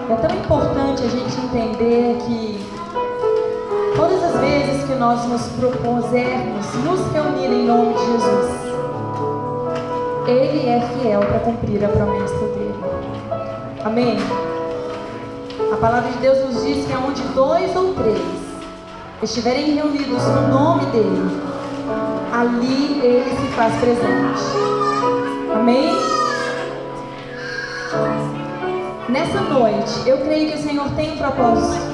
É tão importante a gente entender que todas as vezes que nós nos propusermos nos reunir em nome de Jesus, Ele é fiel para cumprir a promessa dele. Amém? A palavra de Deus nos diz que onde 2 ou 3 estiverem reunidos no nome dele, ali ele se faz presente. Amém? Nessa noite, eu creio que o Senhor tem um propósito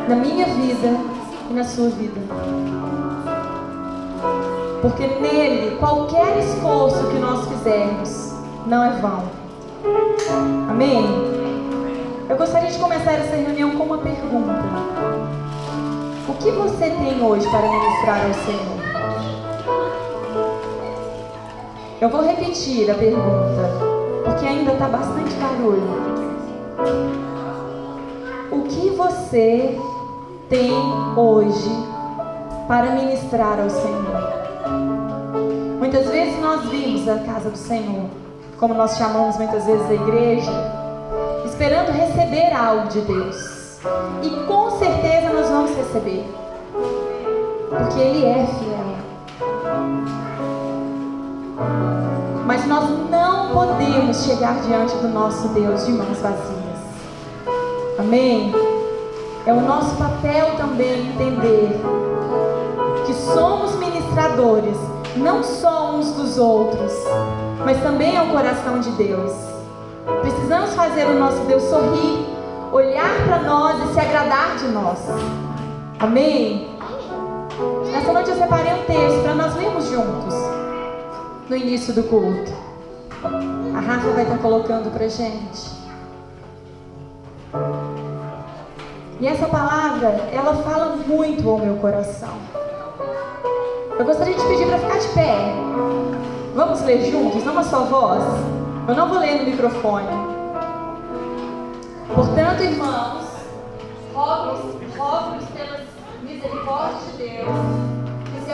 na minha vida e na sua vida. Porque nele, qualquer esforço que nós fizermos não é vão. Amém? Eu gostaria de começar essa reunião com uma pergunta. O que você tem hoje para ministrar ao Senhor? Eu vou repetir a pergunta, porque ainda está bastante barulho. O que você tem hoje para ministrar ao Senhor? Muitas vezes nós vimos a casa do Senhor, como nós chamamos muitas vezes a igreja, esperando receber algo de Deus. E com certeza nós vamos receber, porque Ele é fiel. Mas nós não podemos chegar diante do nosso Deus de mãos vazias. Amém? É o nosso papel também entender que somos ministradores, não só uns dos outros, mas também ao coração de Deus. Precisamos fazer o nosso Deus sorrir, olhar para nós e se agradar de nós. Amém? Nessa noite eu separei um texto para nós lermos juntos no início do culto. A Rafa vai estar colocando para a gente. E essa palavra, ela fala muito ao meu coração. Eu gostaria de pedir para ficar de pé. Vamos ler juntos, não uma só voz? Eu não vou ler no microfone. Portanto, irmãos, rogo-vos pelas misericórdias de Deus, que se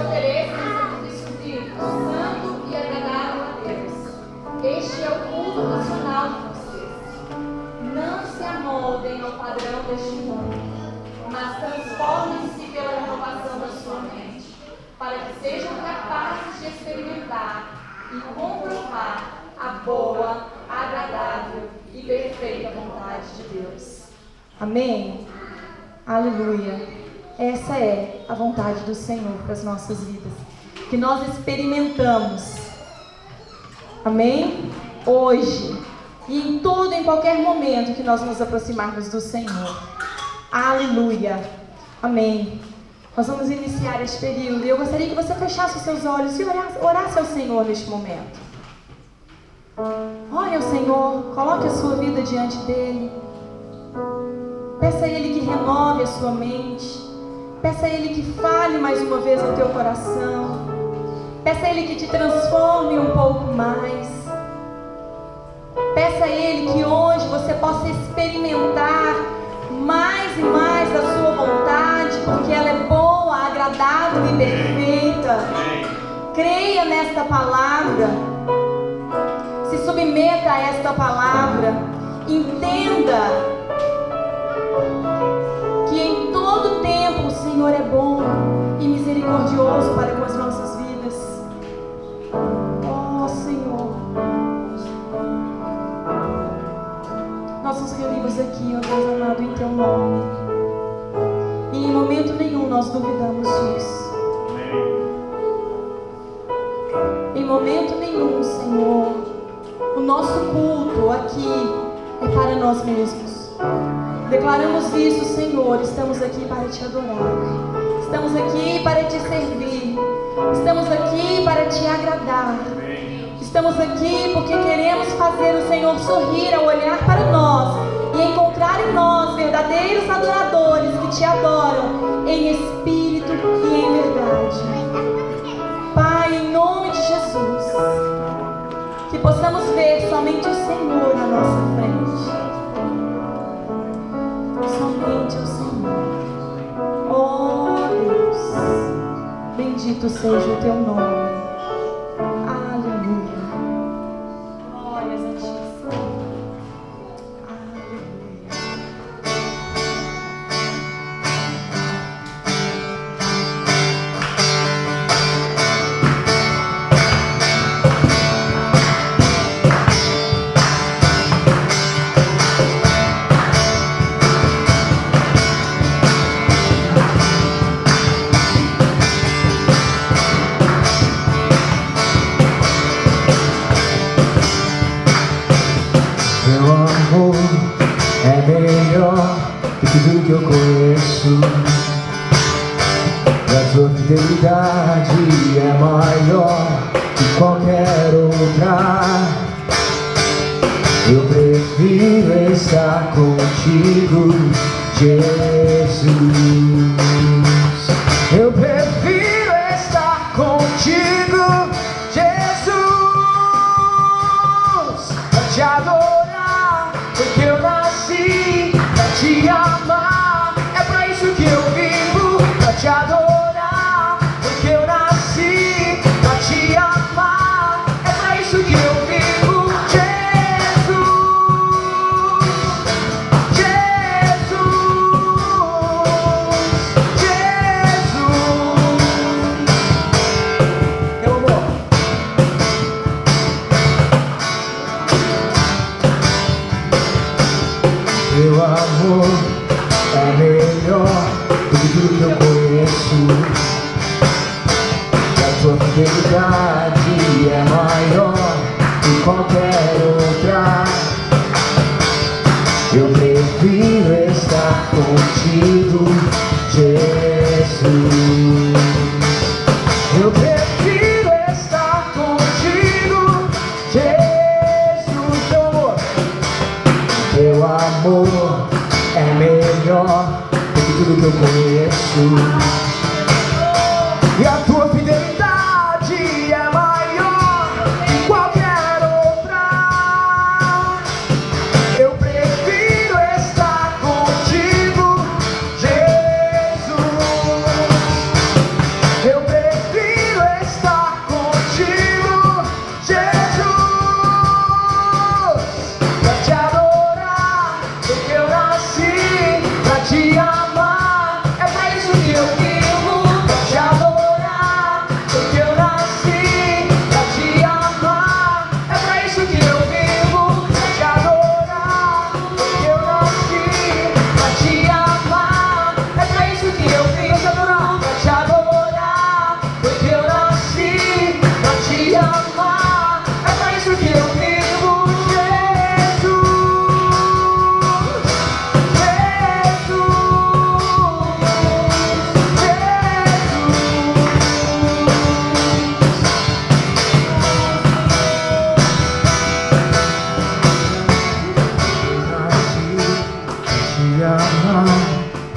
ofereçam em sacrifício vivo, santo e agradável a Deus. Este é o culto nacional de vocês. Não se amoldem ao padrão deste mundo, mas transformem-se pela renovação da sua mente, para que sejam capazes de experimentar e comprovar a boa, agradável e perfeita vontade de Deus. Amém? Aleluia. Essa é a vontade do Senhor para as nossas vidas, que nós experimentamos. Amém? Hoje e em todo e em qualquer momento que nós nos aproximarmos do Senhor. Aleluia. Amém. Nós vamos iniciar este período e eu gostaria que você fechasse os seus olhos e orasse ao Senhor neste momento. Ore ao Senhor, coloque a sua vida diante dEle. Peça a Ele que renove a sua mente. Peça a Ele que fale mais uma vez no teu coração. Peça a Ele que te transforme um pouco mais. Peça a Ele que hoje você possa experimentar mais e mais da sua vontade, porque ela é boa, agradável e perfeita. Creia nesta palavra. Se submeta a esta palavra. Entenda que em todo tempo o Senhor é bom e misericordioso para com as nossas vidas. Oh Senhor, nós nos reunimos aqui, ó Deus amado, em Teu nome, e em momento nenhum nós duvidamos disso. Em momento nenhum, Senhor, o nosso culto aqui é para nós mesmos. Declaramos isso, Senhor. Estamos aqui para Te adorar. Estamos aqui para Te servir. Estamos aqui para Te agradar. Estamos aqui porque queremos fazer o Senhor sorrir ao olhar para nós e encontrar em nós verdadeiros adoradores que Te adoram em espírito e em verdade. Pai, em nome de Jesus, que possamos ver somente o Senhor na nossa frente. Somente o Senhor. Oh Deus, bendito seja o Teu nome. Aleluia. Glórias a Ti, Senhor. Teu amor é melhor que tudo que eu conheço. A tua fidelidade é maior que qualquer outra. Eu prefiro estar contigo, Jesus. Eu prefiro estar contigo, Jesus. Pra te adorar, porque eu nasci pra te amar. É pra isso que eu vivo, pra te adorar, porque eu nasci pra te amar. É pra isso que eu vivo, Jesus, Jesus, Jesus. Meu amor, teu amor é melhor do que tudo que eu conheço. A tua fidelidade é maior que qualquer outra. Eu prefiro estar contigo, Jesus. Eu prefiro estar contigo, Jesus. Teu amor é melhor do que tudo que eu conheço. E a tua fidelidade é maior que qualquer outra. Eu prefiro estar contigo, Jesus. Eu prefiro estar contigo, Jesus. Pra te adorar, porque eu nasci pra te amar. É pra isso que eu vivo, pra te adorar, porque eu nasci pra te amar. É pra isso que eu vivo, pra te adorar, porque eu nasci pra te amar. É pra isso que eu vivo, pra te adorar, porque eu nasci pra te amar. É pra isso que eu vivo, Jesus, te amar,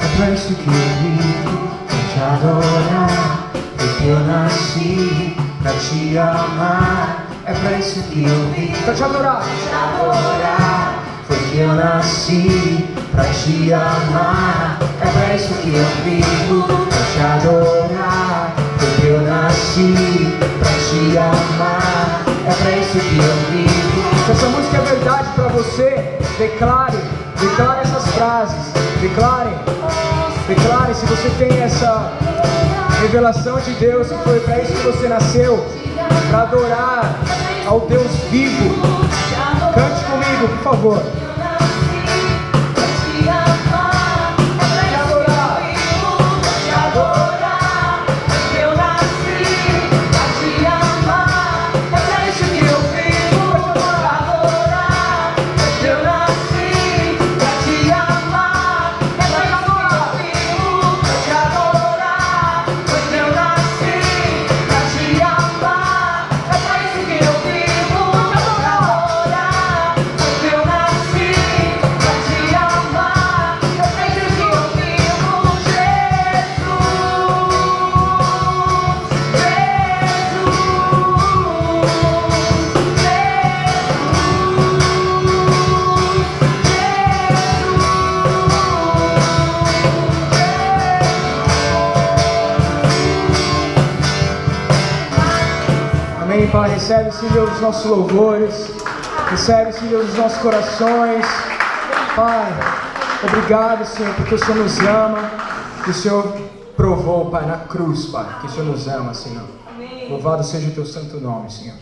é pra isso que eu vivo, pra te adorar, porque eu nasci pra te amar. É pra isso que eu vivo, pra te adorar, porque eu nasci pra te amar. É pra isso que eu vivo, pra te adorar, porque eu nasci pra te amar. É pra isso que eu vivo. Se essa música é verdade pra você, declare essas frases, declare se você tem essa revelação de Deus, que foi pra isso que você nasceu, pra adorar ao Deus vivo. Cante comigo, por favor. Amém, Pai. Recebe, Senhor, os nossos louvores. Recebe, Senhor, os nossos corações. Pai, obrigado, Senhor, porque o Senhor nos ama. Que o Senhor provou, Pai, na cruz, Pai. Que o Senhor nos ama, Senhor. Louvado seja o teu santo nome, Senhor.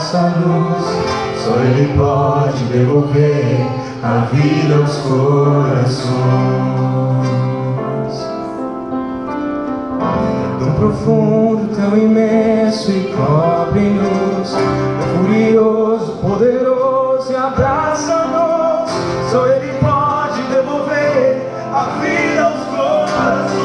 abraça-nos. Só Ele pode devolver a vida aos corações. Tão profundo, tão imenso e cobre-nos. É furioso, poderoso e abraça-nos. Só Ele pode devolver a vida aos corações.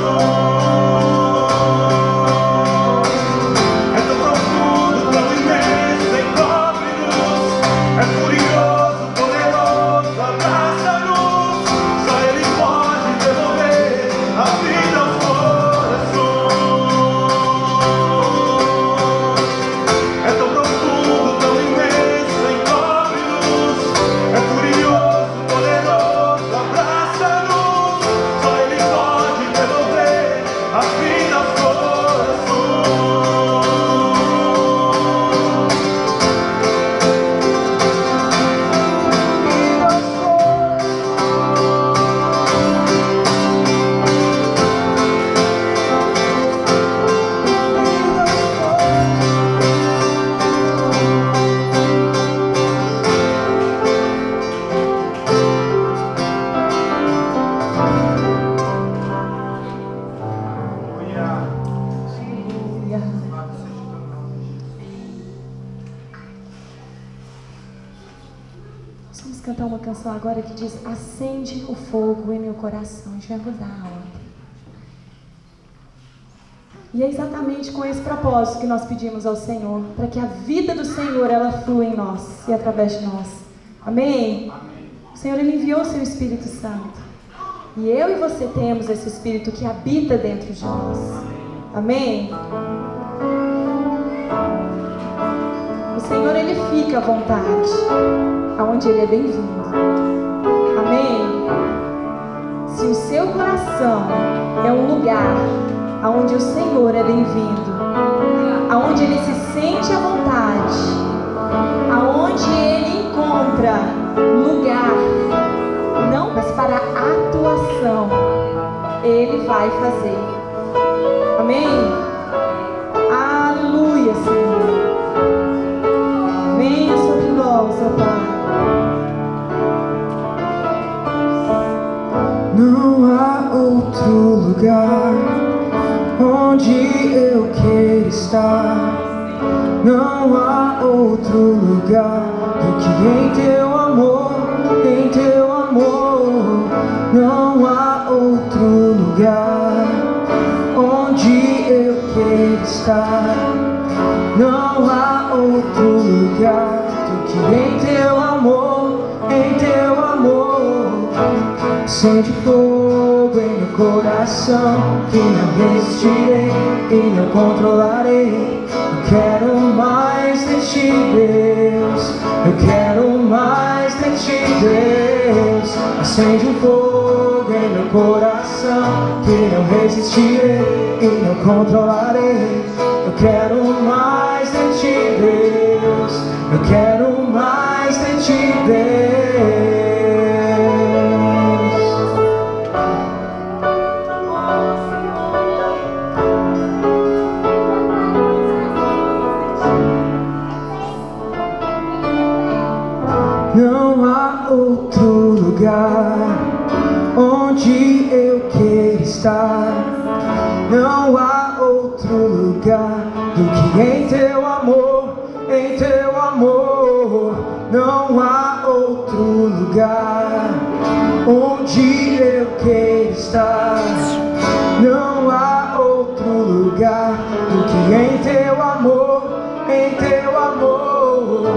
Vamos cantar uma canção agora que diz: acende o fogo em meu coração. A gente vai mudar a ordem. E é exatamente com esse propósito que nós pedimos ao Senhor, para que a vida do Senhor, ela flua em nós e através de nós. Amém? O Senhor, Ele enviou o seu Espírito Santo. E eu e você temos esse Espírito que habita dentro de nós. Amém? O Senhor, Ele fica à vontade, aonde Ele é bem-vindo. Amém? Se o seu coração é um lugar aonde o Senhor é bem-vindo, aonde Ele se sente à vontade, aonde Ele encontra lugar, não, mas para atuação, Ele vai fazer. Amém? Aleluia, Senhor. Venha sobre nós, ó Pai. Não há outro lugar onde eu quero estar. Não há outro lugar do que em teu amor, em teu amor. Não há outro lugar onde eu quero estar. Não há outro lugar do que em teu amor, em teu amor. Acende fogo em meu coração, que não resistirei e não controlarei. Eu quero mais de ti, Deus. Eu quero mais de ti, Deus. Acende fogo em meu coração, que não resistirei e não controlarei. Eu quero mais de ti, Deus. Eu quero mais de ti, Deus. Não há outro lugar onde eu quero estar. Não há outro lugar do que em teu amor, em teu amor. Não há outro lugar onde eu quero estar. Não há outro lugar do que em teu amor, em teu amor.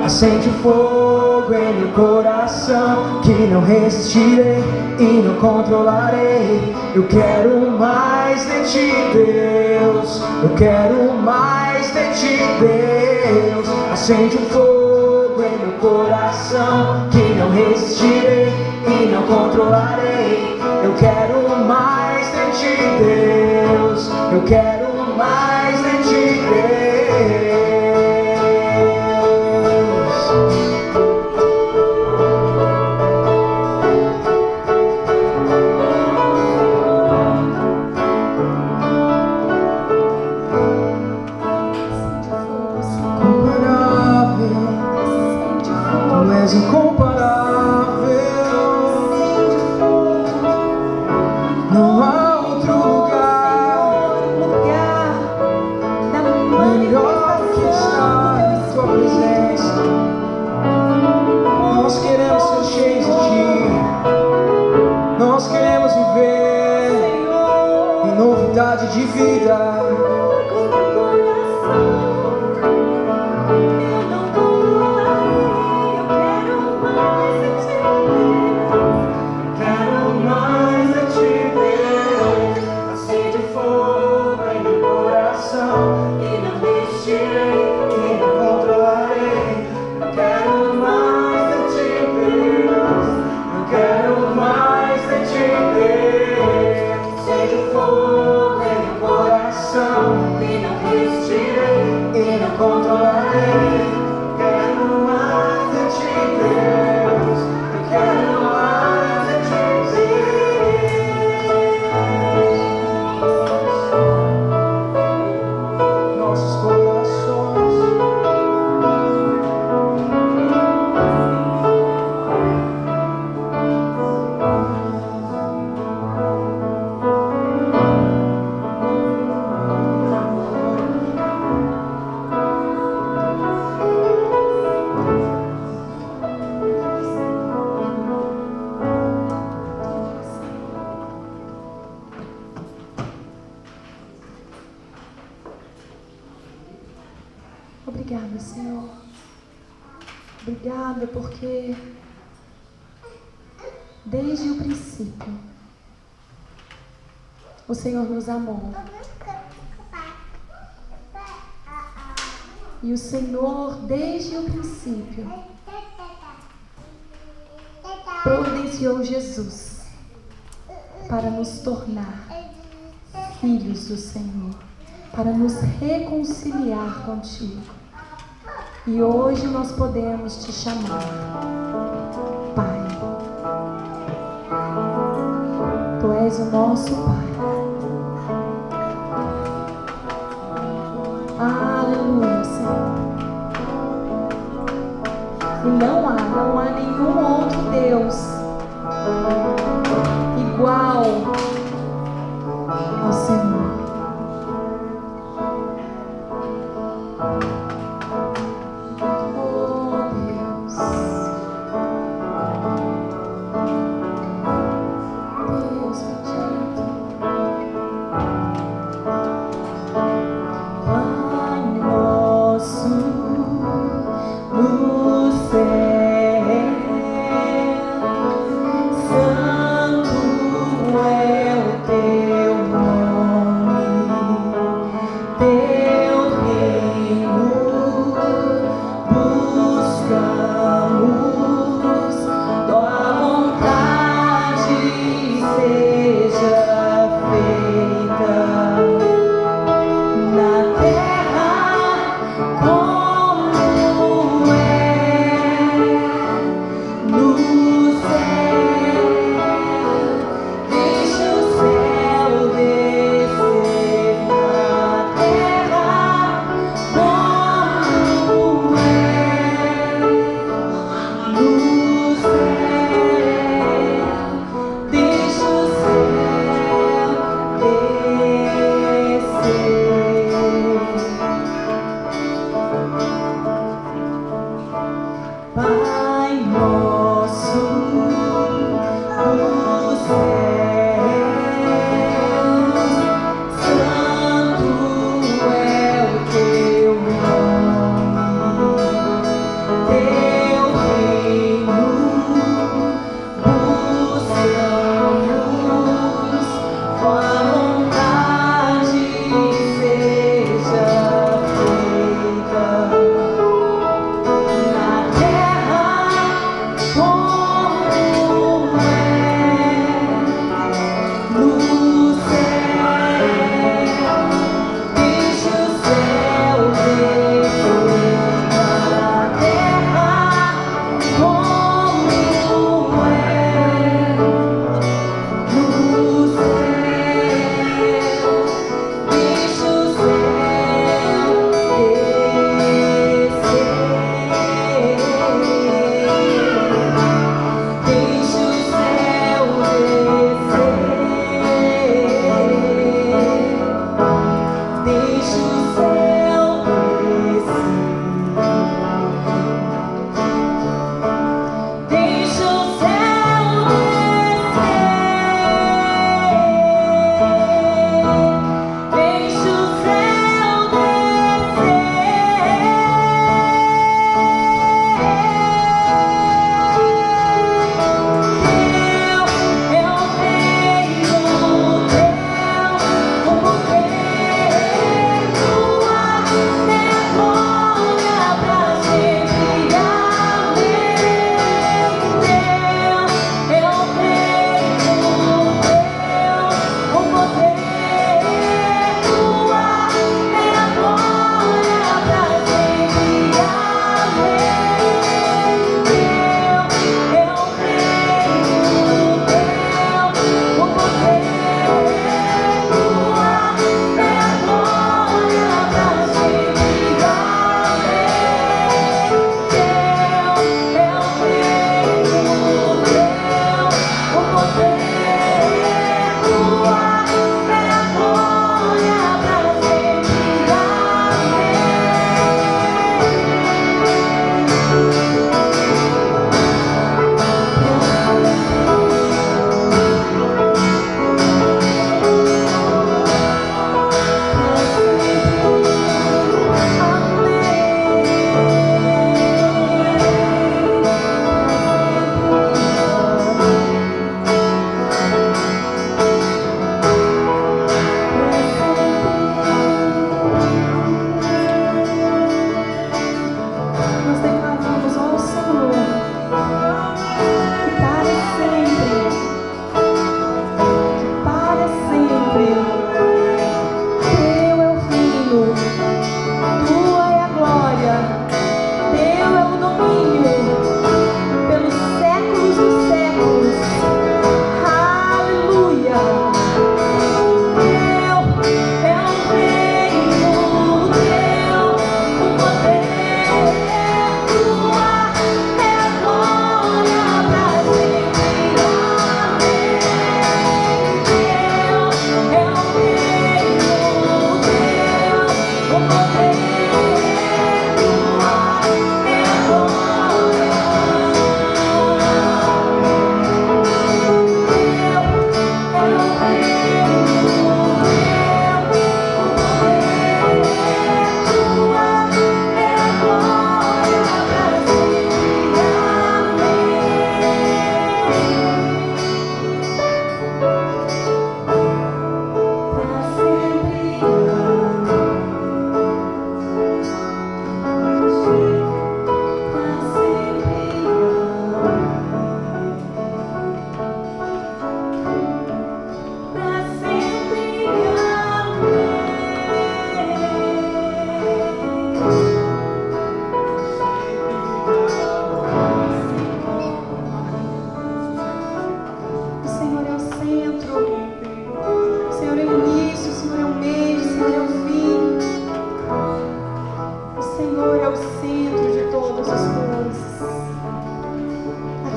Acende fogo em meu coração, que não resistirei e não controlarei. Eu quero mais de ti, Deus. Eu quero mais de ti, Deus. Acende fogo em meu coração, que não resistirei e não controlarei. Eu quero mais de ti, Deus. Eu quero mais de ti, Deus. és incomparável. Não há outro lugar melhor que estar em tua presença. Nós queremos ser cheios de ti. Nós queremos viver em novidade de vida. Obrigada, Senhor. Obrigada porque desde o princípio o Senhor nos amou. E o Senhor, desde o princípio, providenciou Jesus para nos tornar filhos do Senhor, para nos reconciliar contigo. E hoje nós podemos te chamar Pai. Tu és o nosso Pai. Aleluia, Senhor. E não há nenhum outro Deus igual ao Senhor. Santo é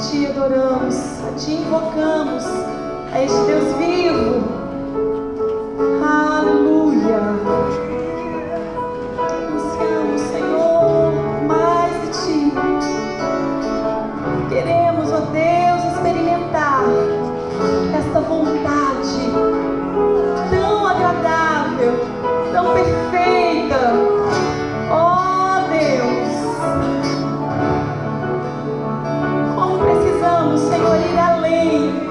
Te adoramos, Te invocamos, a este Deus vivo. Aleluia. Ansiamos, Senhor, mais de Ti. Queremos, ó Deus, experimentar esta vontade tão agradável, tão perfeita. Ó Deus, como precisamos, Senhor, ir além.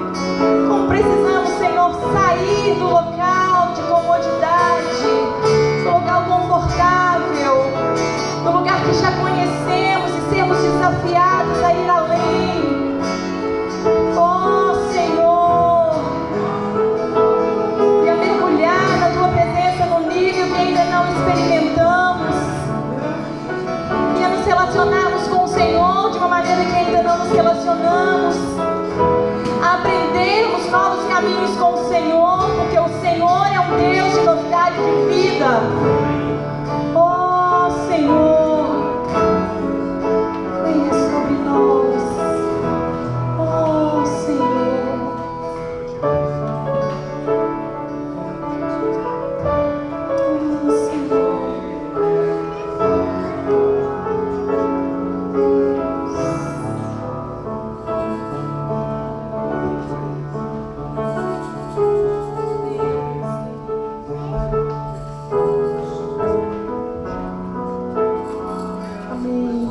Como precisamos, Senhor, sair do local de comodidade, do local confortável, do lugar que já conhecemos e sermos desafiados a ir além. Oh, Senhor, e a mergulhar na Tua presença no nível que ainda não experimentamos, e a nos relacionarmos com o Senhor de uma maneira que ainda não nos relacionamos, a aprendermos novos caminhos com o Senhor, porque o Senhor é um Deus de novidade de vida. Oh, Senhor, venha sobre nós. Oh, Senhor. Oh, Senhor. Amém.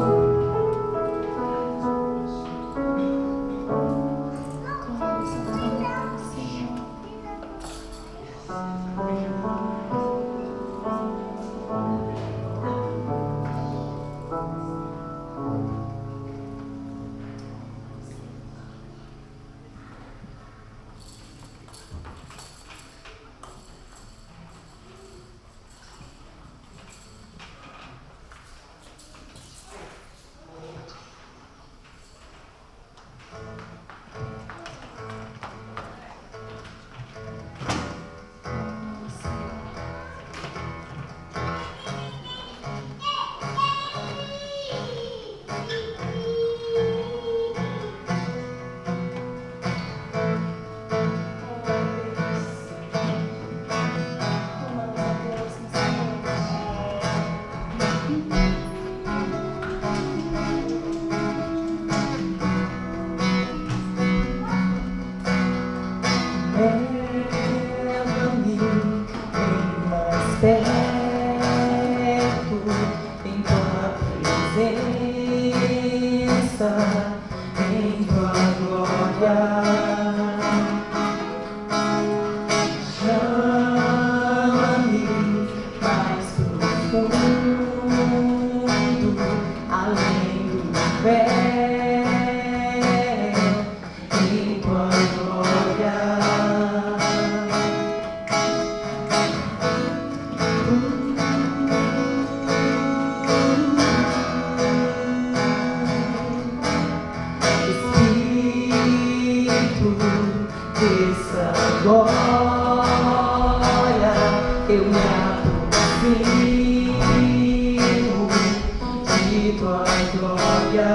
Leva-me bem mais perto, em Tua presença, em Tua glória. Chama-me mais profundo, além do pé, em Tua glória. Espírito, desça agora, eu me aproximo de Tua glória.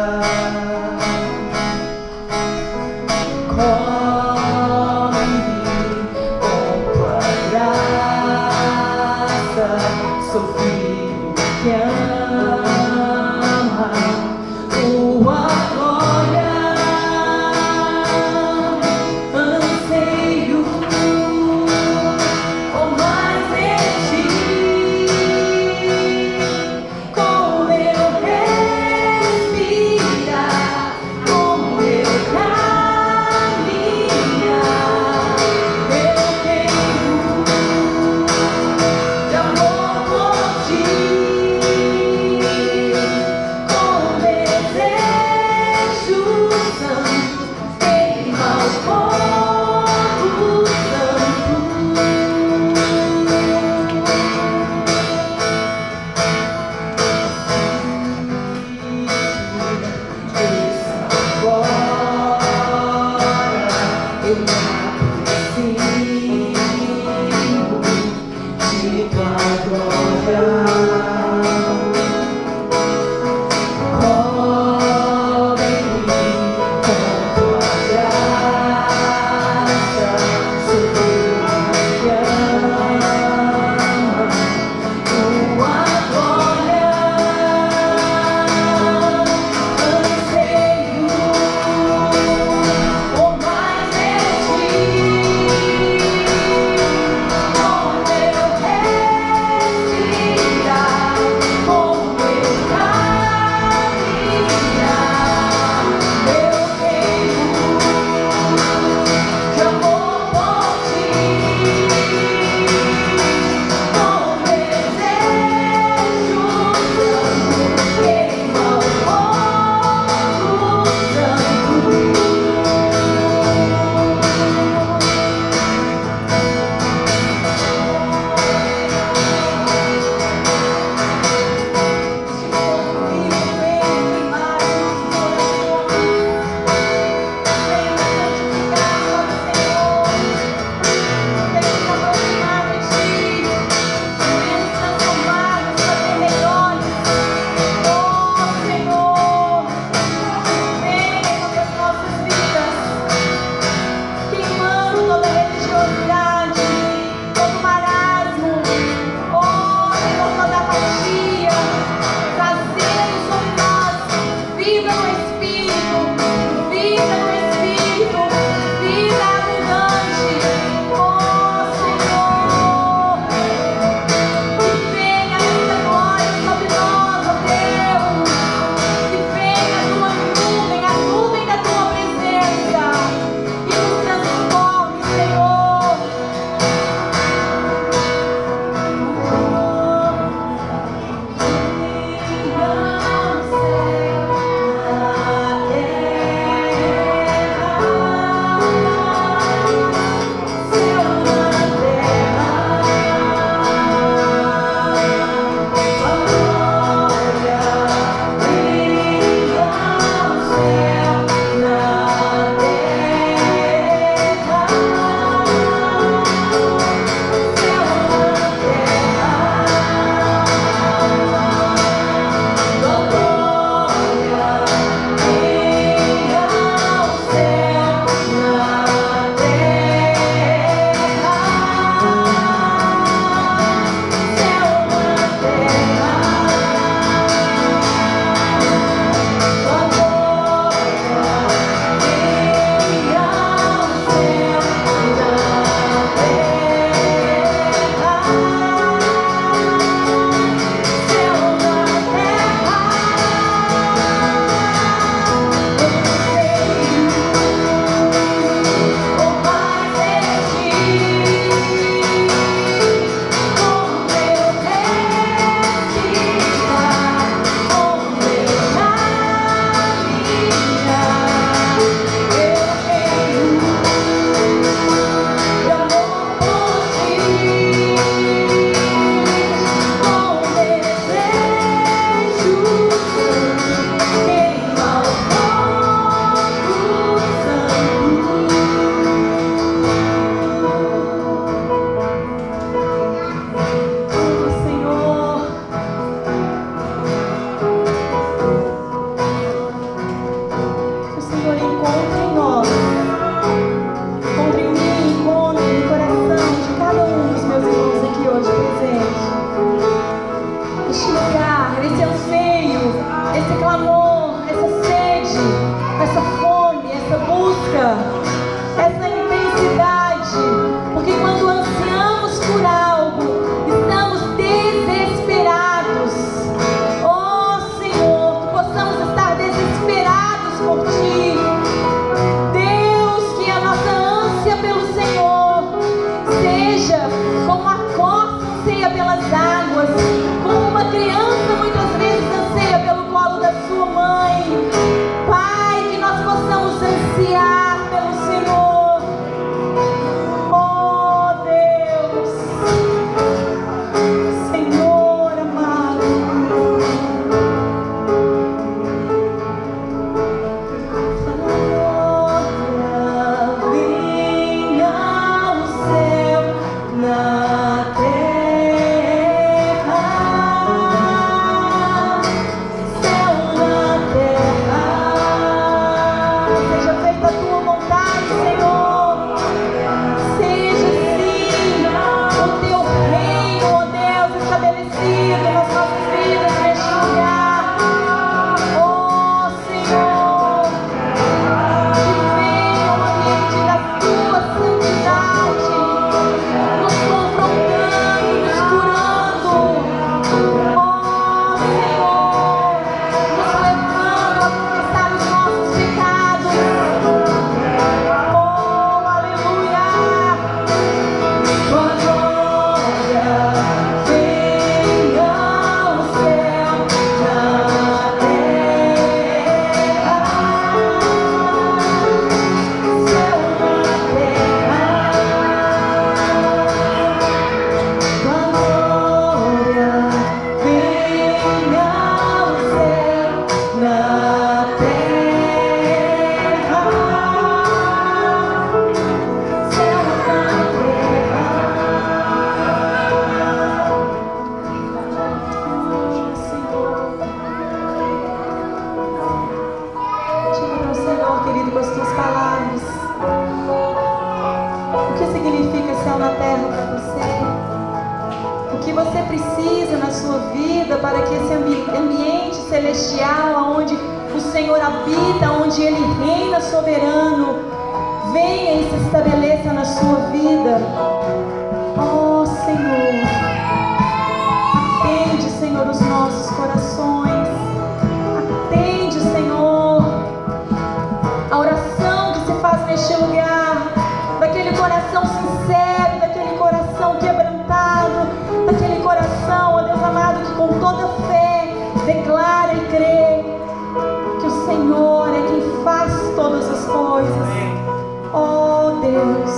Cobre-me com Tua graça, sou filho que ama Tua glória. Anseio por mais de Ti, com meu respirar, com meu caminhar. Senhor encontre em nós, encontre em mim, encontre no coração de cada um dos meus irmãos aqui hoje presentes. Este lugar, esse anseio, esse clamor, essa sede, essa fome, essa busca, essa intensidade, porque quando ansiamos por algo, estamos desesperados. Oh Senhor, que possamos estar desesperados por Ti. Deus, que a nossa ânsia pelo Senhor seja como a corça anseia pelas águas, como uma criança muitas vezes anseia pelo colo da sua mãe. Pai, que nós possamos ansiar pelo Senhor. Oh Deus, Senhor amado, venha o céu na terra, céu na terra, seja feita a tua vontade, Senhor. Seja sim o teu reino, ó Deus, estabelecido nas nossas vidas neste lugar. Ó Senhor, que venha o ambiente da tua santidade, nos confrontando, nos curando. Ó Senhor, nos levando a confessar os nossos pecados. Oh, aleluia! Tua glória venha ao céu na terra, céu na terra. Tua glória venha ao céu na terra, céu na terra. Diga ao Senhor, querido, com as tuas palavras, o que significa céu na terra para você? O que você precisa na sua vida para que esse ambiente celestial, onde o Senhor habita, onde Ele reina soberano, venha e se estabeleça na sua vida. Oh Senhor, atende, Senhor, os nossos corações. Atende, Senhor, a oração que se faz neste lugar, daquele coração sincero, daquele coração quebrantado, daquele coração, ó Deus amado, que com toda fé declara e crê que o Senhor é quem faz todas as coisas. Oh Deus,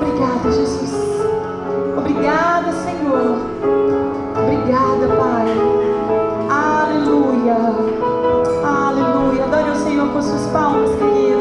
obrigada, Jesus. Obrigada, Senhor. Obrigada, Pai. Aleluia. Aleluia. Adore o Senhor com suas palmas, querido.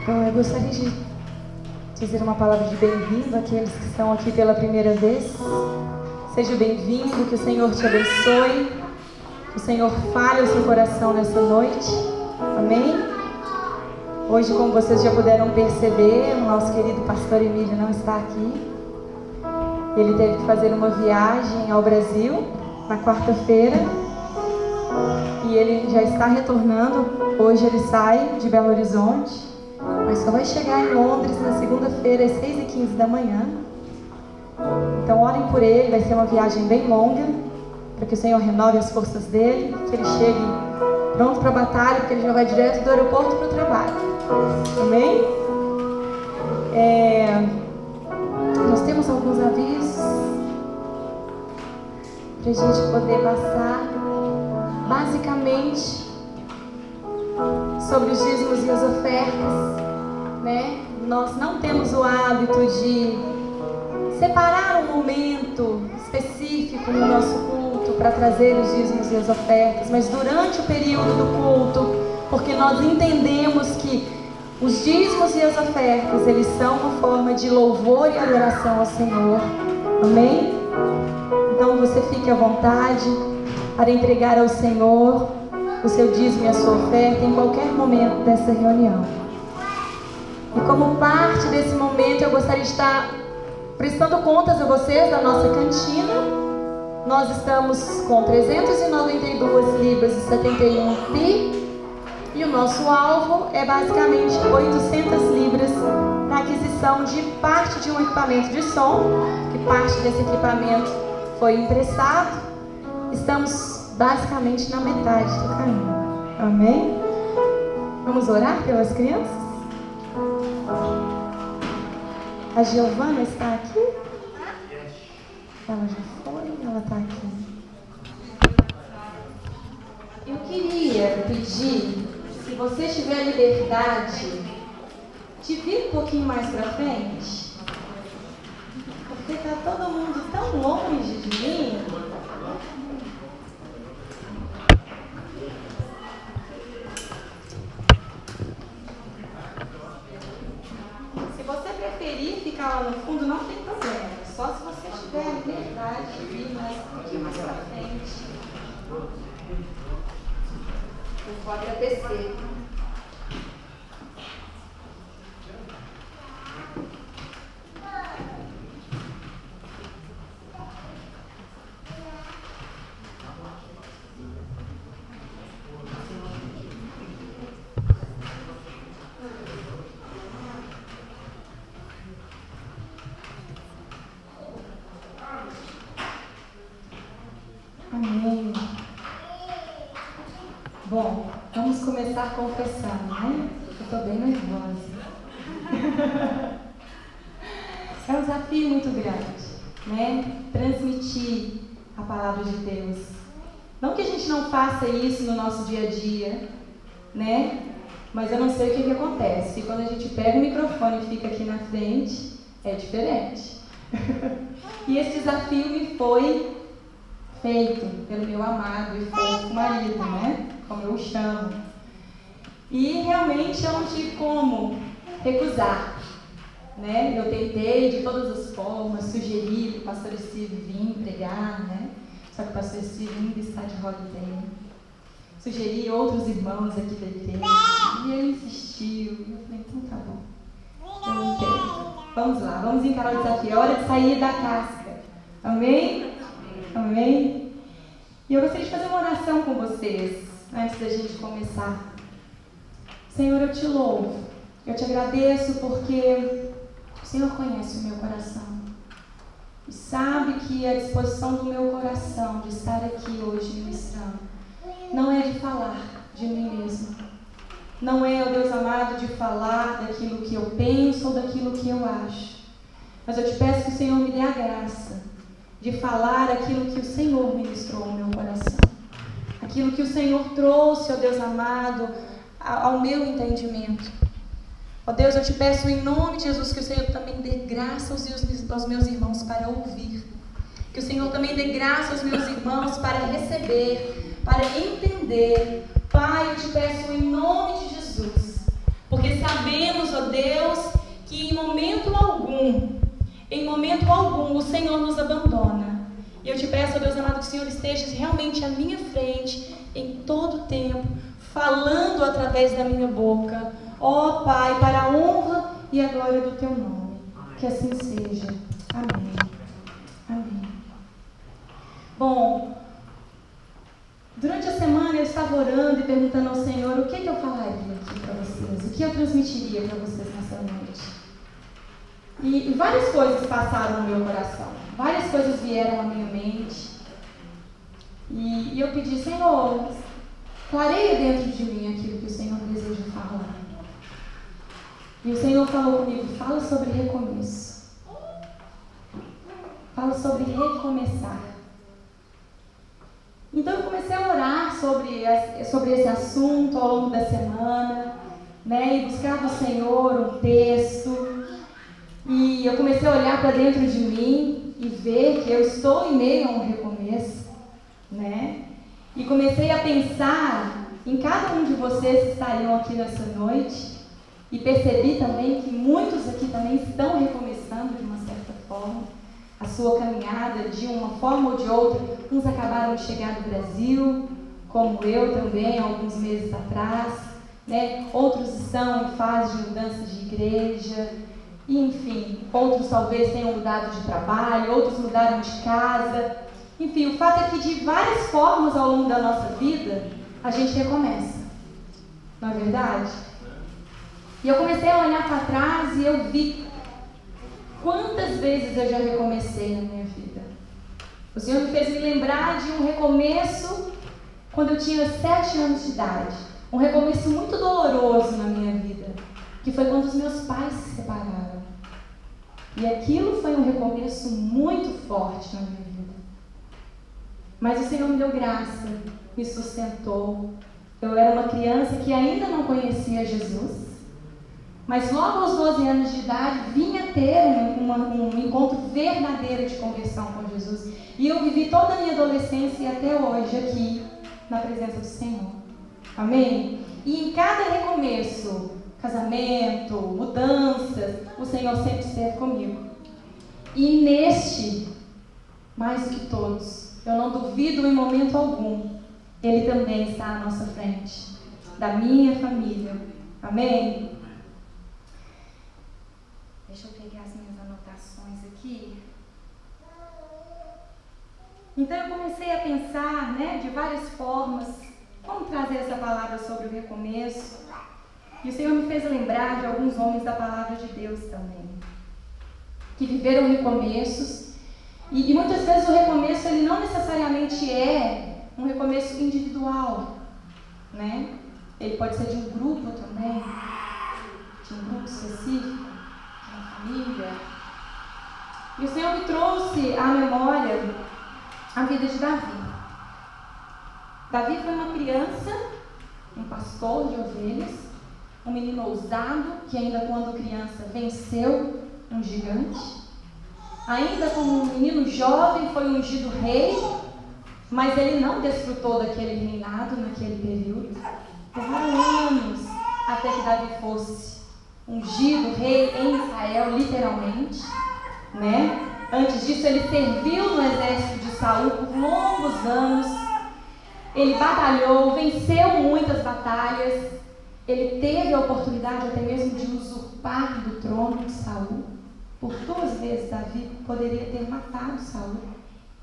Eu gostaria de dizer uma palavra de bem-vindo àqueles que estão aqui pela primeira vez. Seja bem-vindo, que o Senhor te abençoe, que o Senhor fale ao seu coração nessa noite. Amém? Hoje, como vocês já puderam perceber, o nosso querido pastor Emílio não está aqui. Ele teve que fazer uma viagem ao Brasil na quarta-feira e ele já está retornando. Hoje ele sai de Belo Horizonte, mas só vai chegar em Londres na segunda-feira às 6h15 da manhã. Então orem por ele, vai ser uma viagem bem longa, para que o Senhor renove as forças dele, que ele chegue pronto para a batalha, porque ele já vai direto do aeroporto para o trabalho. Amém? Nós temos alguns avisos para a gente poder passar, basicamente, sobre os dízimos e as ofertas, né? Nós não temos o hábito de separar um momento específico no nosso culto para trazer os dízimos e as ofertas, mas durante o período do culto, porque nós entendemos que os dízimos e as ofertas, eles são uma forma de louvor e adoração ao Senhor. Amém? Então você fique à vontade para entregar ao Senhor o seu dízimo e a sua oferta em qualquer momento dessa reunião. E como parte desse momento, eu gostaria de estar prestando contas a vocês da nossa cantina. Nós estamos com 392 libras e 71 pi. E o nosso alvo é basicamente 800 libras para aquisição de parte de um equipamento de som, que parte desse equipamento foi emprestado. Estamos basicamente na metade do caminho. Amém? Vamos orar pelas crianças? A Giovana está aqui? Ela já foi? Ela está aqui. Eu queria pedir, se você tiver liberdade, de vir um pouquinho mais para frente, porque está todo mundo tão longe de mim. Se você preferir ficar lá no fundo, não tem problema. Só se você tiver liberdade de vir um pouquinho mais para frente. Eu vou agradecer. Amém. Bom, vamos começar confessando, né? Eu estou bem nervosa. É um desafio muito grande, né? Transmitir a palavra de Deus. Não que a gente não faça isso no nosso dia a dia, né? Mas eu não sei o que acontece. E quando a gente pega o microfone e fica aqui na frente, é diferente. E esse desafio me foi feito pelo meu amado e fofo marido, né? Como eu o chamo. E realmente eu não tive como recusar, né? Eu tentei de todas as formas, sugeri que o pastor Steve vinha pregar, né? Só que o pastor Steve ainda está de holiday. Sugeri outros irmãos aqui da igreja. E ele insistiu. E eu falei, então tá bom. Eu entendo. Vamos lá, vamos encarar o desafio. É hora de sair da casca. Amém? Amém? E eu gostaria de fazer uma oração com vocês, antes da gente começar. Senhor, eu te louvo. Eu te agradeço porque o Senhor conhece o meu coração. E sabe que a disposição do meu coração de estar aqui hoje ministrando não é de falar de mim mesmo. Não é, ó Deus amado, de falar daquilo que eu penso ou daquilo que eu acho. Mas eu te peço que o Senhor me dê a graça de falar aquilo que o Senhor ministrou ao meu coração. Aquilo que o Senhor trouxe, ó Deus amado, ao meu entendimento. Ó Deus, eu te peço em nome de Jesus que o Senhor também dê graça aos meus irmãos para ouvir. Que o Senhor também dê graça aos meus irmãos para receber, para entender. Pai, eu te peço em nome de Jesus, porque sabemos, ó Deus, que em momento algum, o Senhor nos abandona. E eu te peço, ó Deus amado, que o Senhor esteja realmente à minha frente, em todo o tempo, falando através da minha boca. Ó Pai, para a honra e a glória do Teu nome. Que assim seja. Amém. Amém. Bom, durante a semana eu estava orando e perguntando ao Senhor o que eu falaria aqui para vocês, o que eu transmitiria para vocês nessa noite. E várias coisas passaram no meu coração, várias coisas vieram à minha mente. E eu pedi, Senhor, clareia dentro de mim aquilo que o Senhor deseja falar. E o Senhor falou comigo, fala sobre recomeço. Fala sobre recomeçar. Então eu comecei a orar sobre esse assunto ao longo da semana, né? E buscar do Senhor um texto. E eu comecei a olhar para dentro de mim e ver que eu estou em meio a um recomeço, né? E comecei a pensar em cada um de vocês que estariam aqui nessa noite e percebi também que muitos aqui também estão recomeçando de uma certa forma a sua caminhada de uma forma ou de outra. Uns acabaram de chegar do Brasil, como eu também, alguns meses atrás, né? Outros estão em fase de mudança de igreja, e, enfim, outros talvez tenham mudado de trabalho, outros mudaram de casa. Enfim, o fato é que de várias formas ao longo da nossa vida, a gente recomeça. Não é verdade? E eu comecei a olhar para trás e eu vi quantas vezes eu já recomecei na minha vida. O Senhor me fez me lembrar de um recomeço quando eu tinha 7 anos de idade. Um recomeço muito doloroso na minha vida, que foi quando os meus pais se separaram. E aquilo foi um recomeço muito forte na minha vida. Mas o Senhor me deu graça, me sustentou. Eu era uma criança que ainda não conhecia Jesus, mas logo aos 12 anos de idade vinha ter um encontro verdadeiro de conversão com Jesus. E eu vivi toda a minha adolescência e até hoje aqui na presença do Senhor. Amém? E em cada recomeço, casamento, mudanças, o Senhor sempre esteve comigo. E neste, mais do que todos, eu não duvido em momento algum, Ele também está à nossa frente, da minha família. Amém? Deixa eu pegar as minhas anotações aqui. Então eu comecei a pensar, né, de várias formas, como trazer essa palavra sobre o recomeço. E o Senhor me fez lembrar de alguns homens da palavra de Deus também, que viveram recomeços. E muitas vezes o recomeço, ele não necessariamente é um recomeço individual, né? Ele pode ser de um grupo também, de um grupo específico, de uma família. E o Senhor me trouxe à memória a vida de Davi. Davi foi uma criança, um pastor de ovelhas, um menino ousado, que ainda quando criança venceu um gigante. Ainda como um menino jovem foi ungido rei, mas ele não desfrutou daquele reinado naquele período. Levaram anos até que Davi fosse ungido rei em Israel, literalmente, né? Antes disso ele serviu no exército de Saul por longos anos. Ele batalhou, venceu muitas batalhas. Ele teve a oportunidade até mesmo de usurpar do trono de Saul. Por 2 vezes Davi poderia ter matado Saul,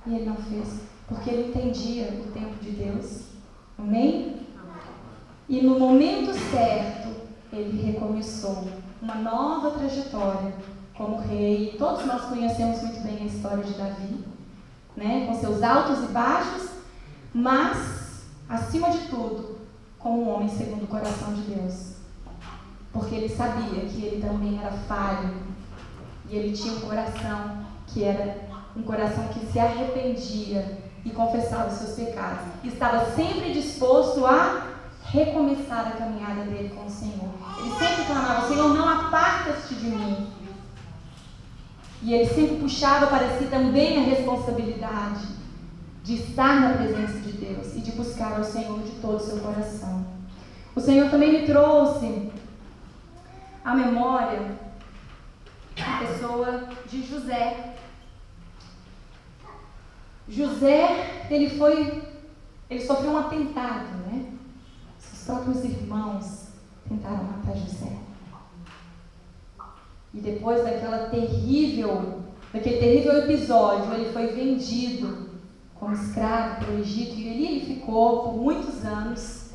e ele não fez, porque ele entendia o tempo de Deus. Amém? E no momento certo, ele recomeçou uma nova trajetória como rei. Todos nós conhecemos muito bem a história de Davi, né? Com seus altos e baixos, mas, acima de tudo, como um homem segundo o coração de Deus. Porque ele sabia que ele também era falho, e ele tinha um coração que era um coração que se arrependia e confessava os seus pecados. E estava sempre disposto a recomeçar a caminhada dele com o Senhor. Ele sempre clamava: Senhor, não aparta-te de mim. E ele sempre puxava para si também a responsabilidade de estar na presença de Deus e de buscar ao Senhor de todo o seu coração. O Senhor também me trouxe à memória a pessoa de José. José, ele sofreu um atentado, né? Seus próprios irmãos tentaram matar José. E depois daquele terrível episódio, ele foi vendido como escravo para o Egito, e ali ele ficou por muitos anos,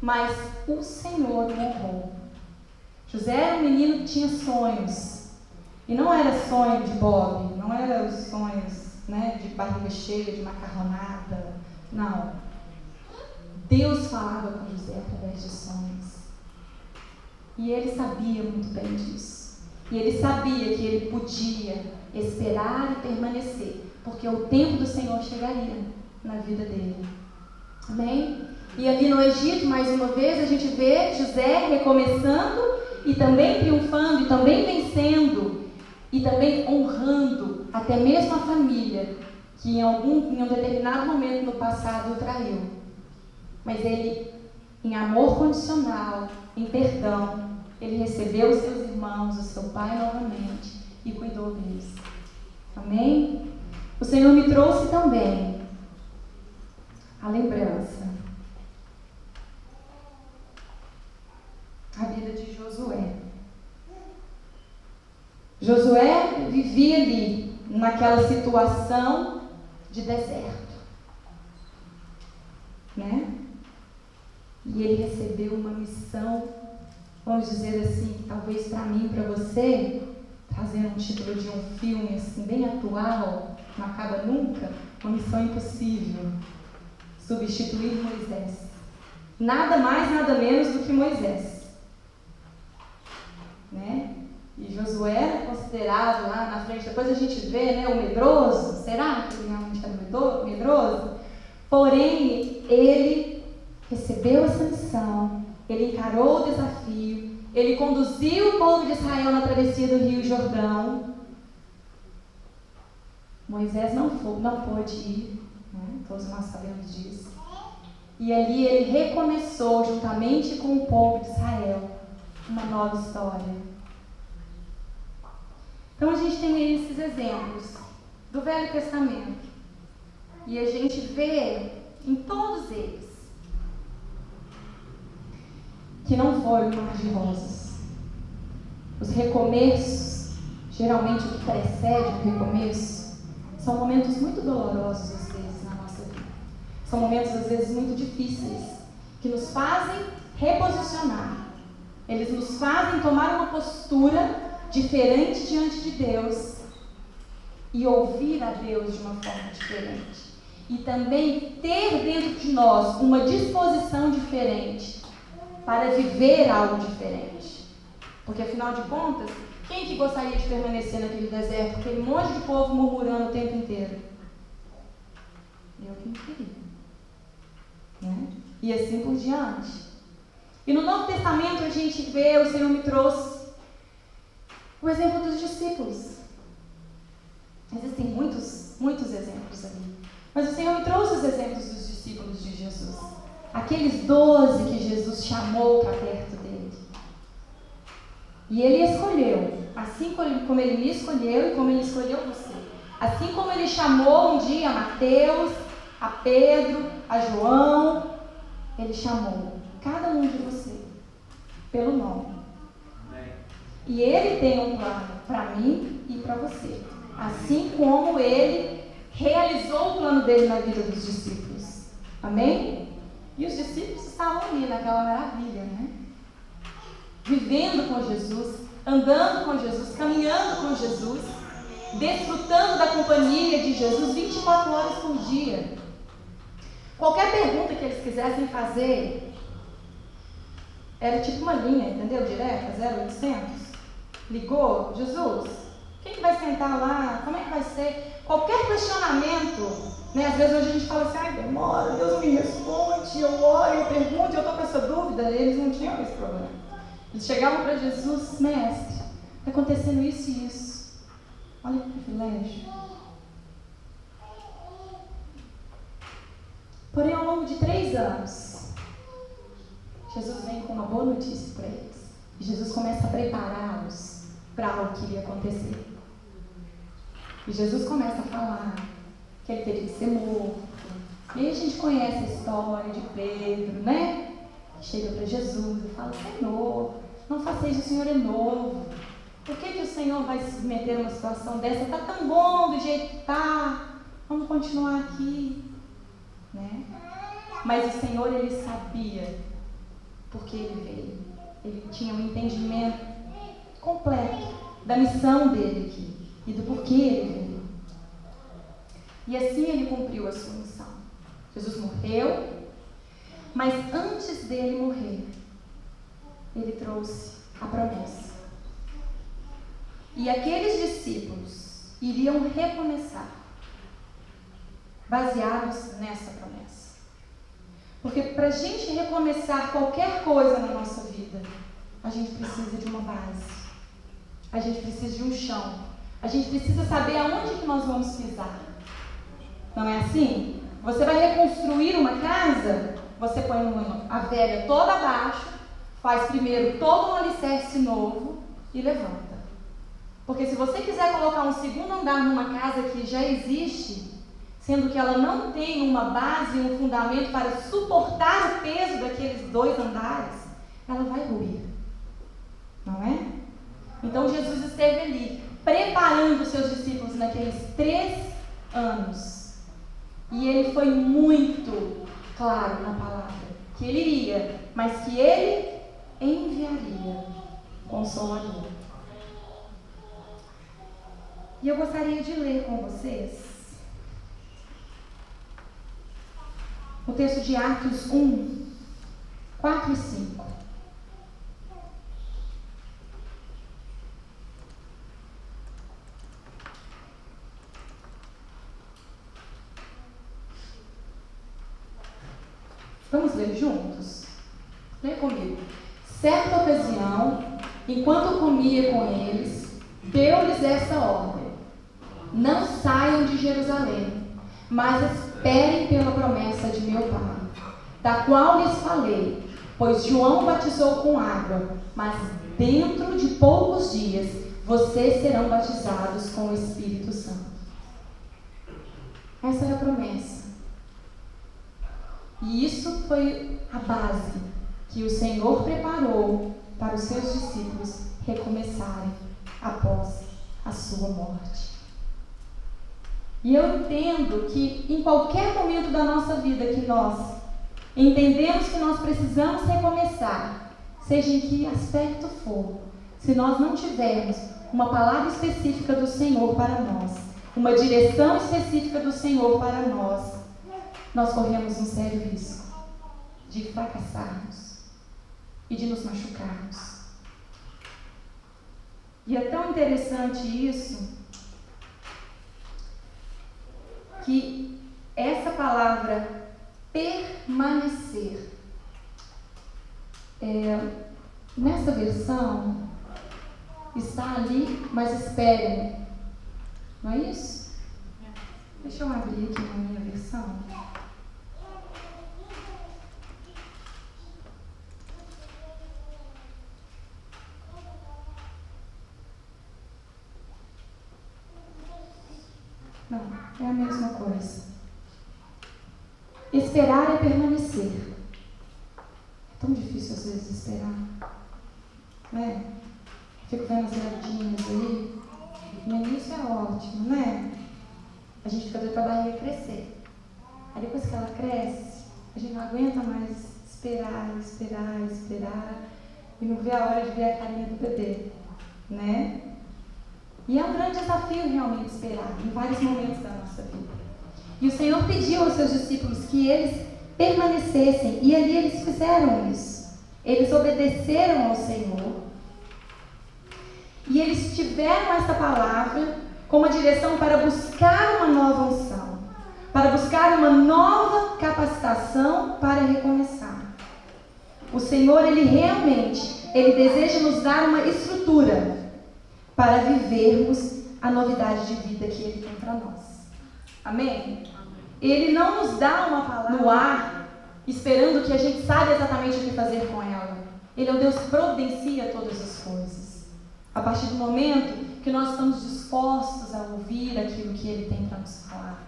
mas o Senhor o honrou. José era um menino que tinha sonhos, e não era sonho de Bob, não era os sonhos, né, de barriga cheia, de macarronada, Não. Deus falava com José através de sonhos. E ele sabia muito bem disso. E ele sabia que ele podia esperar e permanecer, porque o tempo do Senhor chegaria na vida dele. Amém? E ali no Egito, mais uma vez, a gente vê José recomeçando e também triunfando, e também vencendo, e também honrando até mesmo a família que em um determinado momento no passado o traiu. Mas ele, em amor condicional, em perdão, ele recebeu os seus irmãos, o seu pai novamente e cuidou deles. Amém? O Senhor me trouxe também a lembrança, a vida de Josué. Josué vivia ali, naquela situação de deserto, né? E ele recebeu uma missão, vamos dizer assim, talvez para mim, para você, trazendo um título de um filme assim, bem atual, não acaba nunca, uma missão impossível, substituir Moisés. Nada mais, nada menos do que Moisés, né? E Josué era considerado lá na frente, depois a gente vê, né, o medroso. Será que ele realmente era medroso? Porém, ele recebeu essa missão, ele encarou o desafio, ele conduziu o povo de Israel na travessia do Rio Jordão. Moisés não pôde ir, né? Todos nós sabemos disso. E ali ele recomeçou, juntamente com o povo de Israel, uma nova história. Então a gente tem aí esses exemplos do Velho Testamento. E a gente vê em todos eles que não foram um mar de rosas. Os recomeços, geralmente o que precede o recomeço, são momentos muito dolorosos às vezes na nossa vida. São momentos às vezes muito difíceis, que nos fazem reposicionar. Eles nos fazem tomar uma postura diferente diante de Deus e ouvir a Deus de uma forma diferente. E também ter dentro de nós uma disposição diferente para viver algo diferente. Porque afinal de contas, quem que gostaria de permanecer naquele deserto, aquele monte de povo murmurando o tempo inteiro? Eu que não queria, né? E assim por diante. E no Novo Testamento a gente vê, o Senhor me trouxe o exemplo dos discípulos. Existem muitos exemplos ali. Mas o Senhor me trouxe os exemplos dos discípulos de Jesus. Aqueles 12 que Jesus chamou para perto dele. E ele escolheu, assim como ele me escolheu e como ele escolheu você. Assim como ele chamou um dia a Mateus, a Pedro, a João, ele chamou cada um de você pelo nome. E ele tem um plano para mim e para você. Assim como ele realizou o plano dele na vida dos discípulos. Amém? E os discípulos estavam ali naquela maravilha, né? Vivendo com Jesus, andando com Jesus, caminhando com Jesus, desfrutando da companhia de Jesus 24 horas por dia. Qualquer pergunta que eles quisessem fazer, era tipo uma linha, entendeu? Direta, 0800. Ligou, Jesus, quem que vai sentar lá? Como é que vai ser? Qualquer questionamento, né? Às vezes hoje a gente fala assim, ai, demora, Deus me responde, eu oro, eu pergunto, eu estou com essa dúvida. Eles não tinham esse problema. Eles chegavam para Jesus, mestre, está acontecendo isso e isso. Olha que privilégio. Porém, ao longo de 3 anos, Jesus vem com uma boa notícia para eles. E Jesus começa a prepará-los para algo que iria acontecer. E Jesus começa a falar que ele teria que ser morto. E aí a gente conhece a história de Pedro, né? Que chega para Jesus e fala, Senhor, não faça isso, o Senhor é novo. Por que o Senhor vai se meter numa situação dessa? Está tão bom do jeito que está. Vamos continuar aqui. Né? Mas o Senhor, ele sabia porque ele veio. Ele tinha um entendimento completo da missão dele aqui e do porquê ele veio. E assim ele cumpriu a sua missão. Jesus morreu, mas antes dele morrer, ele trouxe a promessa. E aqueles discípulos iriam recomeçar, baseados nessa promessa. Porque para a gente recomeçar qualquer coisa na nossa vida, a gente precisa de uma base. A gente precisa de um chão. A gente precisa saber aonde que nós vamos pisar. Não é assim? Você vai reconstruir uma casa, você põe a velha toda abaixo, faz primeiro todo um alicerce novo e levanta. Porque se você quiser colocar um segundo andar numa casa que já existe, sendo que ela não tem uma base, um fundamento para suportar o peso daqueles 2 andares, ela vai ruir. Não é? Então Jesus esteve ali, preparando os seus discípulos naqueles 3 anos. E ele foi muito claro na palavra, que ele iria, mas que ele enviaria Consolador. E eu gostaria de ler com vocês o texto de Atos 1, 4 e 5. Vamos ler juntos? Lê comigo. Certa ocasião, enquanto comia com eles, deu-lhes essa ordem: não saiam de Jerusalém, mas esperem pela promessa de meu Pai, da qual lhes falei, pois João batizou com água, mas dentro de poucos dias vocês serão batizados com o Espírito Santo. Essa era a promessa. E isso foi a base que o Senhor preparou para os seus discípulos recomeçarem após a sua morte. E eu entendo que em qualquer momento da nossa vida que nós entendemos que nós precisamos recomeçar, seja em que aspecto for, se nós não tivermos uma palavra específica do Senhor para nós, uma direção específica do Senhor para nós corremos um sério risco de fracassarmos e de nos machucarmos. E é tão interessante isso, que essa palavra permanecer, nessa versão, está ali, mas esperem. Não é isso? Deixa eu abrir aqui na minha versão. Não, é a mesma coisa. Esperar é permanecer. É tão difícil às vezes esperar. Né? Fico vendo as gatinhas aí. No início é ótimo, né? A gente fica doido para a barriga crescer. Aí depois que ela cresce, a gente não aguenta mais esperar. E não vê a hora de ver a carinha do bebê. Né? E é um grande desafio realmente esperar em vários momentos da nossa vida. E o Senhor pediu aos seus discípulos que eles permanecessem, e ali eles fizeram isso. Eles obedeceram ao Senhor. E eles tiveram essa palavra como uma direção para buscar uma nova unção, para buscar uma nova capacitação para recomeçar. O Senhor, Ele deseja nos dar uma estrutura para vivermos a novidade de vida que Ele tem para nós. Amém? Ele não nos dá uma palavra no ar, esperando que a gente saiba exatamente o que fazer com ela. Ele é o Deus que providencia todas as coisas. A partir do momento que nós estamos dispostos a ouvir aquilo que Ele tem para nos falar.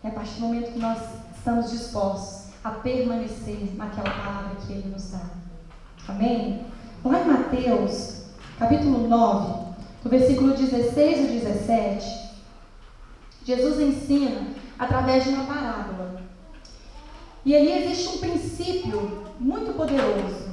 É a partir do momento que nós estamos dispostos a permanecer naquela palavra que Ele nos dá. Amém? Lá em Mateus, capítulo 9, do versículo 16 ao 17, Jesus ensina através de uma parábola. E ali existe um princípio muito poderoso.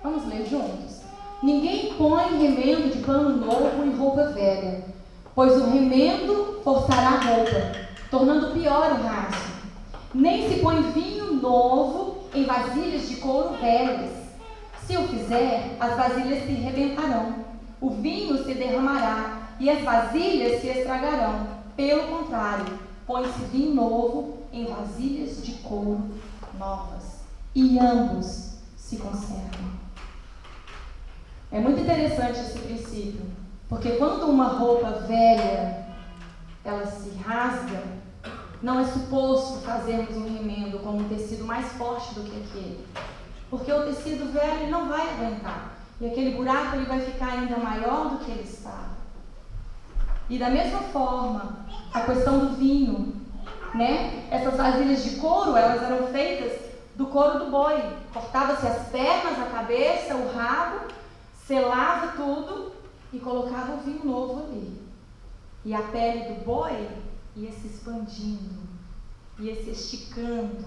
Vamos ler juntos? Ninguém põe remendo de pano novo em roupa velha, pois o remendo forçará a roupa, tornando pior o rasgo. Nem se põe vinho novo em vasilhas de couro velhas. Se o fizer, as vasilhas se rebentarão, o vinho se derramará e as vasilhas se estragarão. Pelo contrário, põe-se vinho novo em vasilhas de couro novas, e ambos se conservam. É muito interessante esse princípio, porque quando uma roupa velha ela se rasga, não é suposto fazermos um remendo com um tecido mais forte do que aquele, porque o tecido velho ele não vai aguentar, e aquele buraco ele vai ficar ainda maior do que ele estava. E da mesma forma, a questão do vinho, né? Essas vasilhas de couro, elas eram feitas do couro do boi. Cortava-se as pernas, a cabeça, o rabo, selava tudo e colocava o vinho novo ali. E a pele do boi ia se expandindo, ia se esticando,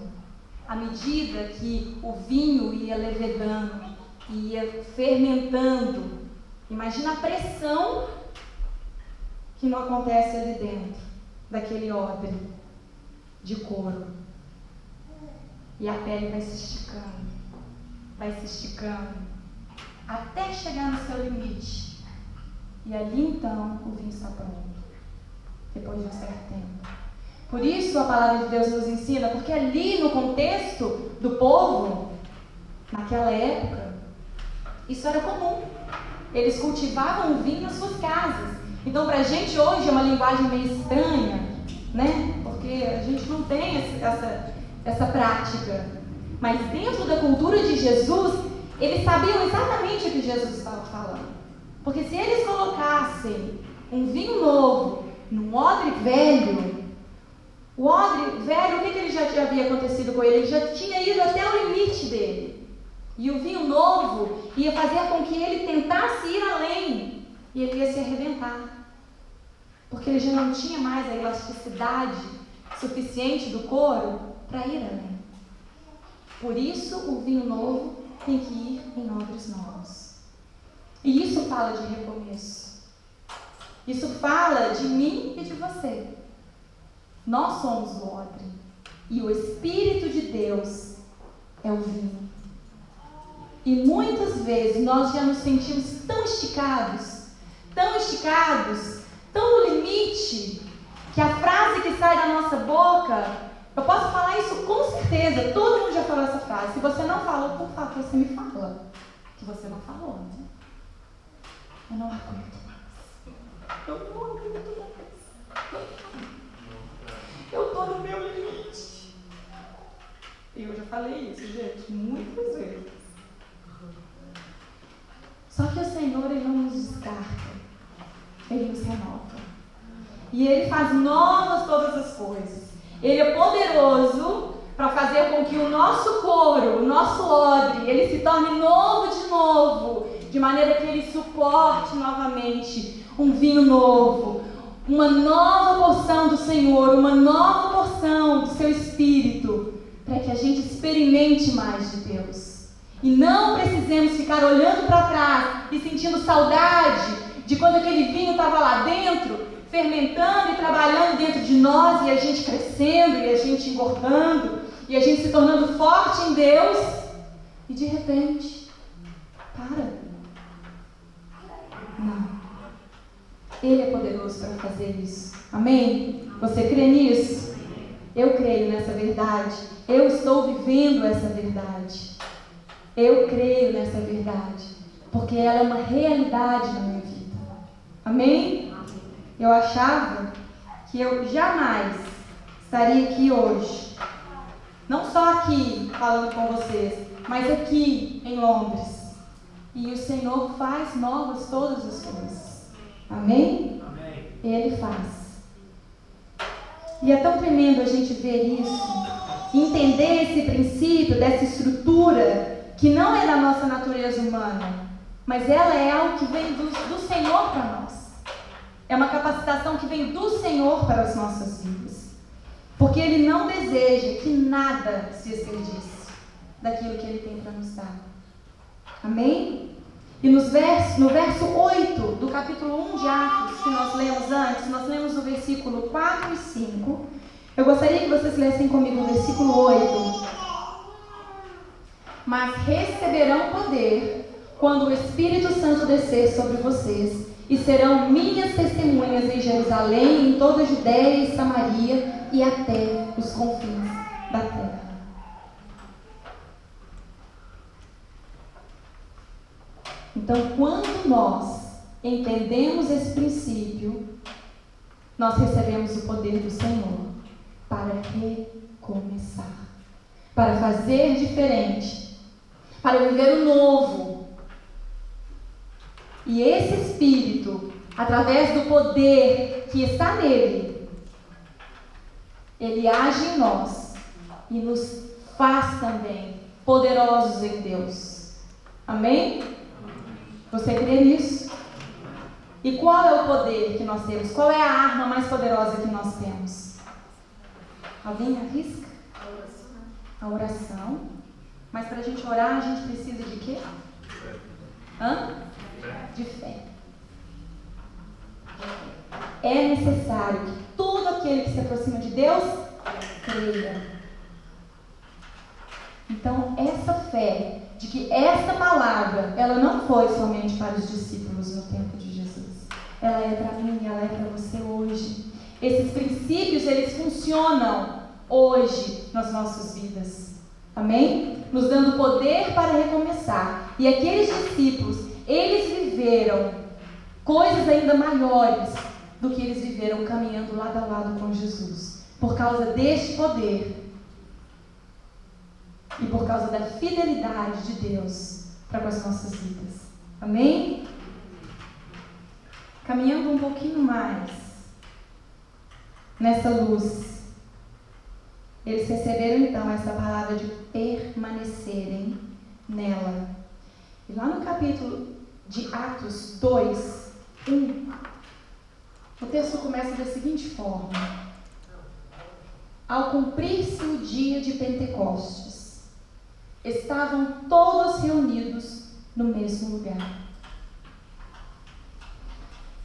à medida que o vinho ia levedando, ia fermentando. Imagina a pressão que não acontece ali dentro daquele odre de couro. E a pele vai se esticando, até chegar no seu limite. E ali então o vinho está pronto, depois de um certo tempo. Por isso a palavra de Deus nos ensina, porque ali no contexto do povo, naquela época, isso era comum. Eles cultivavam o vinho nas suas casas. Então, para a gente hoje é uma linguagem meio estranha, né? Porque a gente não tem essa prática. Mas dentro da cultura de Jesus, eles sabiam exatamente o que Jesus estava falando. Porque se eles colocassem um vinho novo num odre velho, o odre velho, o que ele já havia acontecido com ele? Ele já tinha ido até o limite dele. E o vinho novo ia fazer com que ele tentasse ir além. E ele ia se arrebentar, porque ele já não tinha mais a elasticidade suficiente do couro para ir além. Por isso o vinho novo tem que ir em odres novos. E isso fala de recomeço. Isso fala de mim e de você. Nós somos o odre e o Espírito de Deus é o vinho. E muitas vezes nós já nos sentimos tão esticados, tão no limite, que a frase que sai da nossa boca, eu posso falar isso com certeza, todo mundo já falou essa frase. Se você não falou, por favor, você me fala que você não falou, né? Eu não aguento mais. Eu estou no meu limite. E eu já falei isso, gente, muitas vezes. Só que o Senhor, Ele não nos descarta. Ele nos renova. E Ele faz novas todas as coisas. Ele é poderoso para fazer com que o nosso couro, o nosso odre, ele se torne novo de novo, de maneira que ele suporte novamente um vinho novo, uma nova porção do Senhor, uma nova porção do seu Espírito, para que a gente experimente mais de Deus. E não precisemos ficar olhando para trás e sentindo saudade de quando aquele vinho estava lá dentro, fermentando e trabalhando dentro de nós, e a gente crescendo, e a gente engordando, e a gente se tornando forte em Deus, e de repente, para. Não. Ele é poderoso para fazer isso. Amém? Você crê nisso? Eu creio nessa verdade. Eu estou vivendo essa verdade. Eu creio nessa verdade, porque ela é uma realidade na minha vida. Amém? Eu achava que eu jamais estaria aqui hoje, não só aqui falando com vocês, mas aqui em Londres. E o Senhor faz novas todas as coisas. Amém? Amém. Ele faz. E é tão tremendo a gente ver isso, entender esse princípio, dessa estrutura que não é da nossa natureza humana, mas ela é algo que vem do Senhor para nós. É uma capacitação que vem do Senhor para as nossas vidas. Porque Ele não deseja que nada se desperdice daquilo que Ele tem para nos dar. Amém? E no verso 8 do capítulo 1 de Atos, que nós lemos antes, nós lemos o versículo 4 e 5. Eu gostaria que vocês lessem comigo o versículo 8. Mas receberão poder quando o Espírito Santo descer sobre vocês, e serão minhas testemunhas em Jerusalém, em toda a Judéia e Samaria e até os confins da terra. Então, quando nós entendemos esse princípio, nós recebemos o poder do Senhor para recomeçar, para fazer diferente, para viver o novo. E esse Espírito, através do poder que está nele, ele age em nós e nos faz também poderosos em Deus. Amém? Você crê nisso? E qual é o poder que nós temos? Qual é a arma mais poderosa que nós temos? Alguém arrisca? A oração. Mas para a gente orar, a gente precisa de quê? De fé. É necessário que todo aquele que se aproxima de Deus creia. Então, essa fé de que esta palavra, ela não foi somente para os discípulos no tempo de Jesus. Ela é para mim, ela é para você hoje. Esses princípios, eles funcionam hoje nas nossas vidas. Amém? Nos dando poder para recomeçar. E aqueles discípulos, eles viveram coisas ainda maiores do que eles viveram caminhando lado a lado com Jesus. Por causa deste poder e por causa da fidelidade de Deus para com as nossas vidas. Amém? Caminhando um pouquinho mais nessa luz, eles receberam então essa palavra de permanecerem nela. E lá no capítulo de Atos 2, 1, o texto começa da seguinte forma: ao cumprir-se o dia de Pentecostes, estavam todos reunidos no mesmo lugar.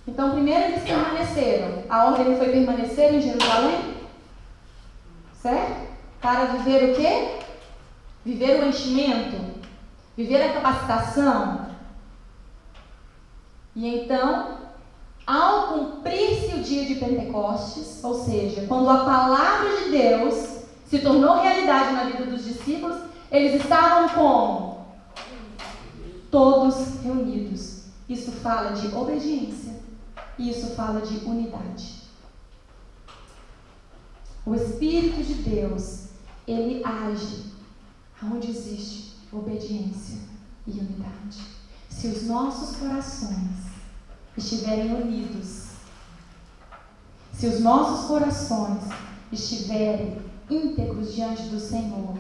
Então, primeiro eles permaneceram. A ordem foi permanecer em Jerusalém, certo? Para viver o quê? Viver o enchimento, viver a capacitação. E então, ao cumprir-se o dia de Pentecostes, ou seja, quando a palavra de Deus se tornou realidade na vida dos discípulos, eles estavam como? Todos reunidos. Isso fala de obediência e isso fala de unidade. O Espírito de Deus, ele age onde existe obediência e unidade. Se os nossos corações estiverem unidos, se os nossos corações estiverem íntegros diante do Senhor,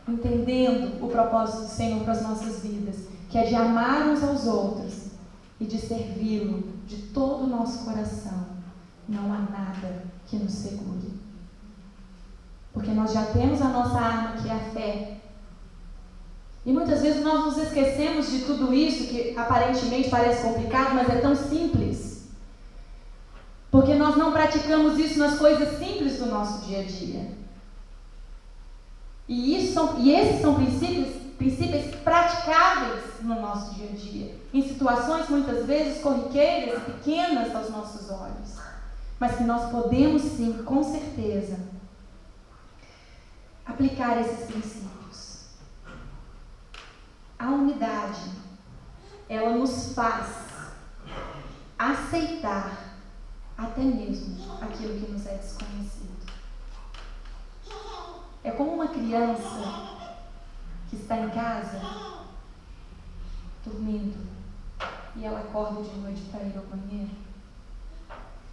entendendo o propósito do Senhor para as nossas vidas, que é de amar uns aos outros e de servi-lo de todo o nosso coração, não há nada que nos segure. Porque nós já temos a nossa arma, que é a fé. E muitas vezes nós nos esquecemos de tudo isso, que aparentemente parece complicado, mas é tão simples. Porque nós não praticamos isso nas coisas simples do nosso dia a dia. E esses são princípios praticáveis no nosso dia a dia, em situações muitas vezes corriqueiras e pequenas aos nossos olhos, mas que nós podemos sim, com certeza, aplicar esses princípios. A unidade, ela nos faz aceitar até mesmo aquilo que nos é desconhecido. É como uma criança que está em casa, dormindo, e ela acorda de noite para ir ao banheiro.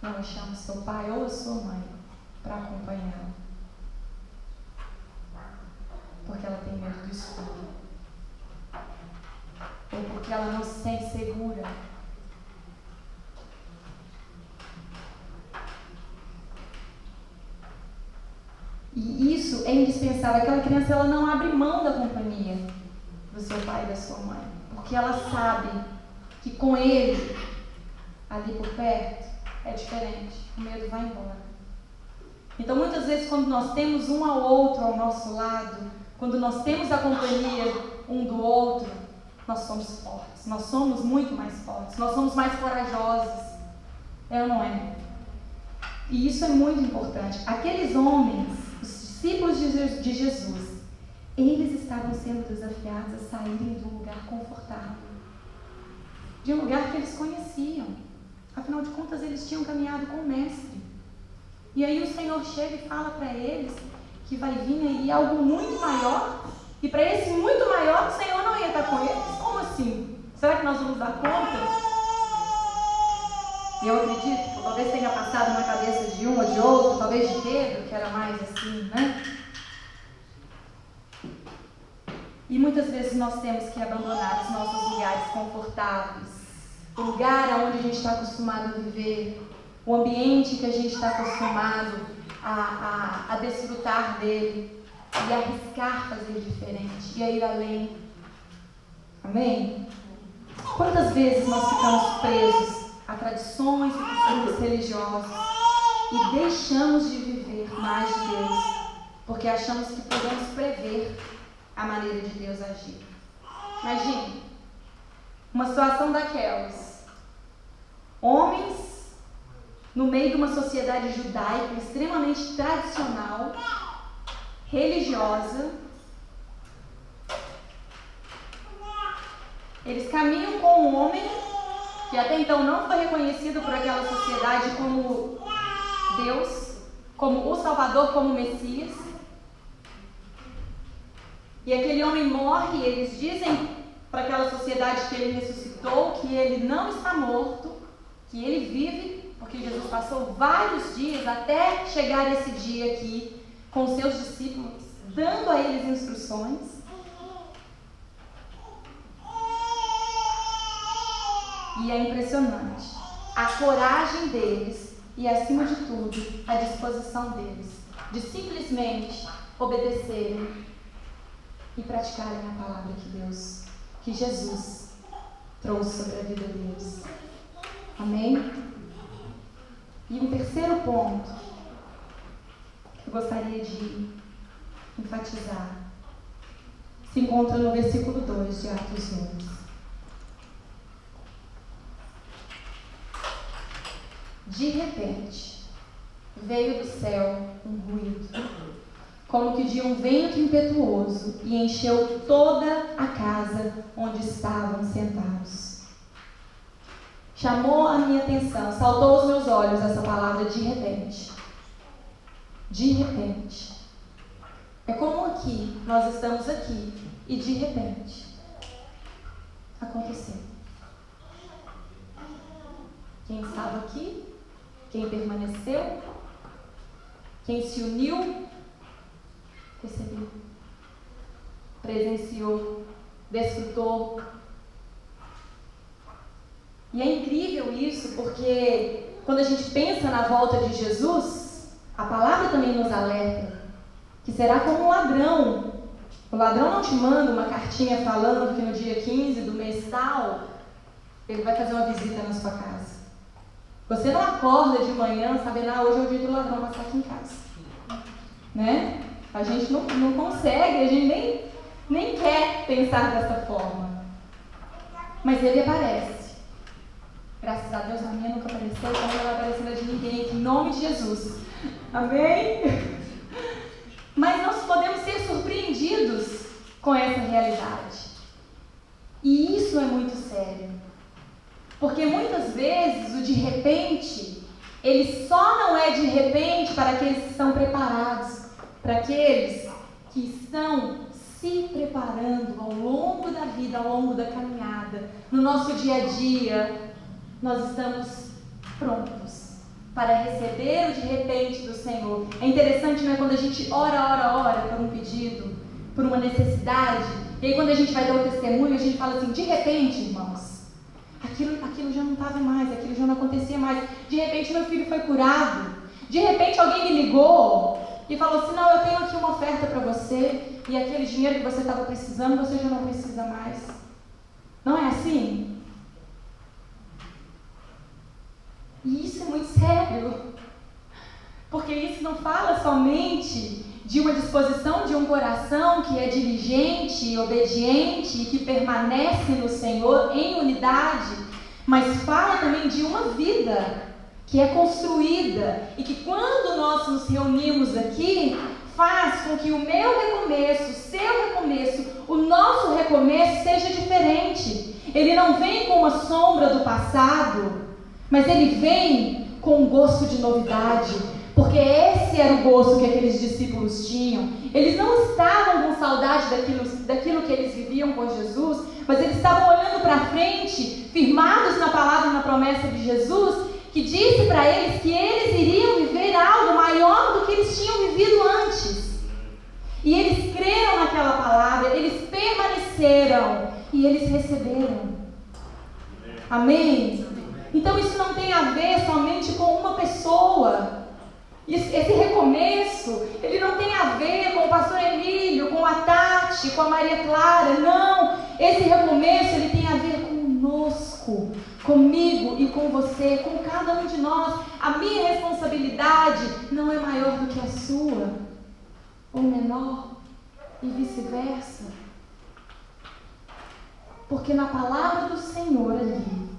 Ela chama seu pai ou a sua mãe para acompanhá-la, porque ela tem medo do escuro, ou porque ela não se sente segura. E isso é indispensável. Aquela criança, ela não abre mão da companhia do seu pai e da sua mãe, porque ela sabe que com ele ali por perto, é diferente. O medo vai embora. Então, muitas vezes, quando nós temos um ao outro ao nosso lado, quando nós temos a companhia um do outro, nós somos fortes. Nós somos muito mais fortes. Nós somos mais corajosos. É ou não é? E isso é muito importante. Aqueles homens, os discípulos de Jesus, eles estavam sendo desafiados a saírem de um lugar confortável, de um lugar que eles conheciam. Afinal de contas, eles tinham caminhado com o Mestre. E aí o Senhor chega e fala para eles que vai vir aí algo muito maior. E para esse muito maior, o Senhor não ia estar com eles. Como assim? Será que nós vamos dar conta? E eu acredito que talvez tenha passado na cabeça de um ou de outro, talvez de Pedro, que era mais assim, né? E muitas vezes nós temos que abandonar os nossos lugares confortáveis, o lugar onde a gente está acostumado a viver, o ambiente que a gente está acostumado a desfrutar dele e arriscar fazer diferente e a ir além. Amém? Quantas vezes nós ficamos presos a tradições e costumes religiosos e deixamos de viver mais de Deus porque achamos que podemos prever a maneira de Deus agir? Imagine uma situação daquelas. Homens no meio de uma sociedade judaica extremamente tradicional, religiosa. Eles caminham com um homem que até então não foi reconhecido por aquela sociedade como Deus, como o Salvador, como o Messias. E aquele homem morre e eles dizem para aquela sociedade que ele ressuscitou, que ele não está morto, que ele vive, porque Jesus passou vários dias até chegar esse dia aqui com seus discípulos, dando a eles instruções. E é impressionante a coragem deles e, acima de tudo, a disposição deles de simplesmente obedecerem e praticarem a palavra que Jesus trouxe sobre a vida deles. Amém? E um terceiro ponto que eu gostaria de enfatizar se encontra no versículo 2 de Atos 11. De repente, veio do céu um ruído, como que de um vento impetuoso, e encheu toda a casa onde estavam sentados. Chamou a minha atenção, saltou aos meus olhos essa palavra de repente. De repente. É como aqui, nós estamos aqui, e de repente aconteceu. Quem estava aqui, quem permaneceu, quem se uniu, recebeu, presenciou, desfrutou. E é incrível isso, porque quando a gente pensa na volta de Jesus, a palavra também nos alerta que será como um ladrão. O ladrão não te manda uma cartinha falando que no dia 15 do mês tal, ele vai fazer uma visita na sua casa. Você não acorda de manhã sabendo, hoje é o dia do ladrão passar aqui em casa. Né? A gente não consegue, a gente nem quer pensar dessa forma. Mas ele aparece. Graças a Deus, a minha nunca apareceu, então não vai aparecer na de ninguém aqui, em nome de Jesus. Amém? Mas nós podemos ser surpreendidos com essa realidade. E isso é muito sério. Porque muitas vezes o de repente, ele só não é de repente para aqueles que estão preparados, para aqueles que estão se preparando ao longo da vida, ao longo da caminhada. No nosso dia a dia, nós estamos prontos para receber o de repente do Senhor. É interessante, né, quando a gente ora por um pedido, por uma necessidade, e aí quando a gente vai dar o testemunho, a gente fala assim, de repente, irmãos, aquilo já não estava mais, aquilo já não acontecia mais. De repente meu filho foi curado. De repente alguém me ligou e falou assim, não, eu tenho aqui uma oferta para você, e aquele dinheiro que você estava precisando, você já não precisa mais. Não é assim? E isso é muito sério, porque isso não fala somente de uma disposição de um coração que é diligente, obediente e que permanece no Senhor em unidade, mas fala também de uma vida que é construída e que quando nós nos reunimos aqui, faz com que o meu recomeço, o seu recomeço, o nosso recomeço seja diferente. Ele não vem com uma sombra do passado, mas ele vem com um gosto de novidade, porque esse era o gosto que aqueles discípulos tinham. Eles não estavam com saudade daquilo que eles viviam com Jesus, mas eles estavam olhando para frente, firmados na palavra e na promessa de Jesus, que disse para eles que eles iriam viver algo maior do que eles tinham vivido antes. E eles creram naquela palavra, eles permaneceram e eles receberam. Amém? Então isso não tem a ver somente com uma pessoa. Esse recomeço, ele não tem a ver com o pastor Emílio, com a Tati, com a Maria Clara, não. Esse recomeço, ele tem a ver conosco, comigo e com você, com cada um de nós. A minha responsabilidade não é maior do que a sua, ou menor, e vice-versa. Porque na palavra do Senhor ali,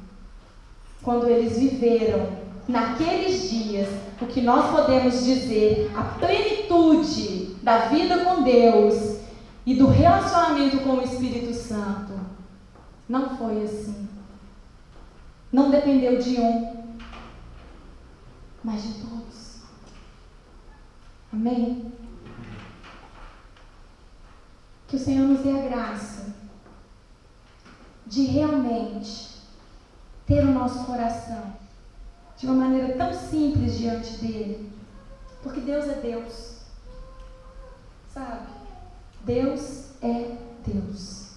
quando eles viveram naqueles dias, o que nós podemos dizer, a plenitude da vida com Deus e do relacionamento com o Espírito Santo, não foi assim. Não dependeu de um, mas de todos. Amém? Que o Senhor nos dê a graça de realmente ter o nosso coração de uma maneira tão simples diante dele, porque Deus é Deus, sabe? Deus é Deus.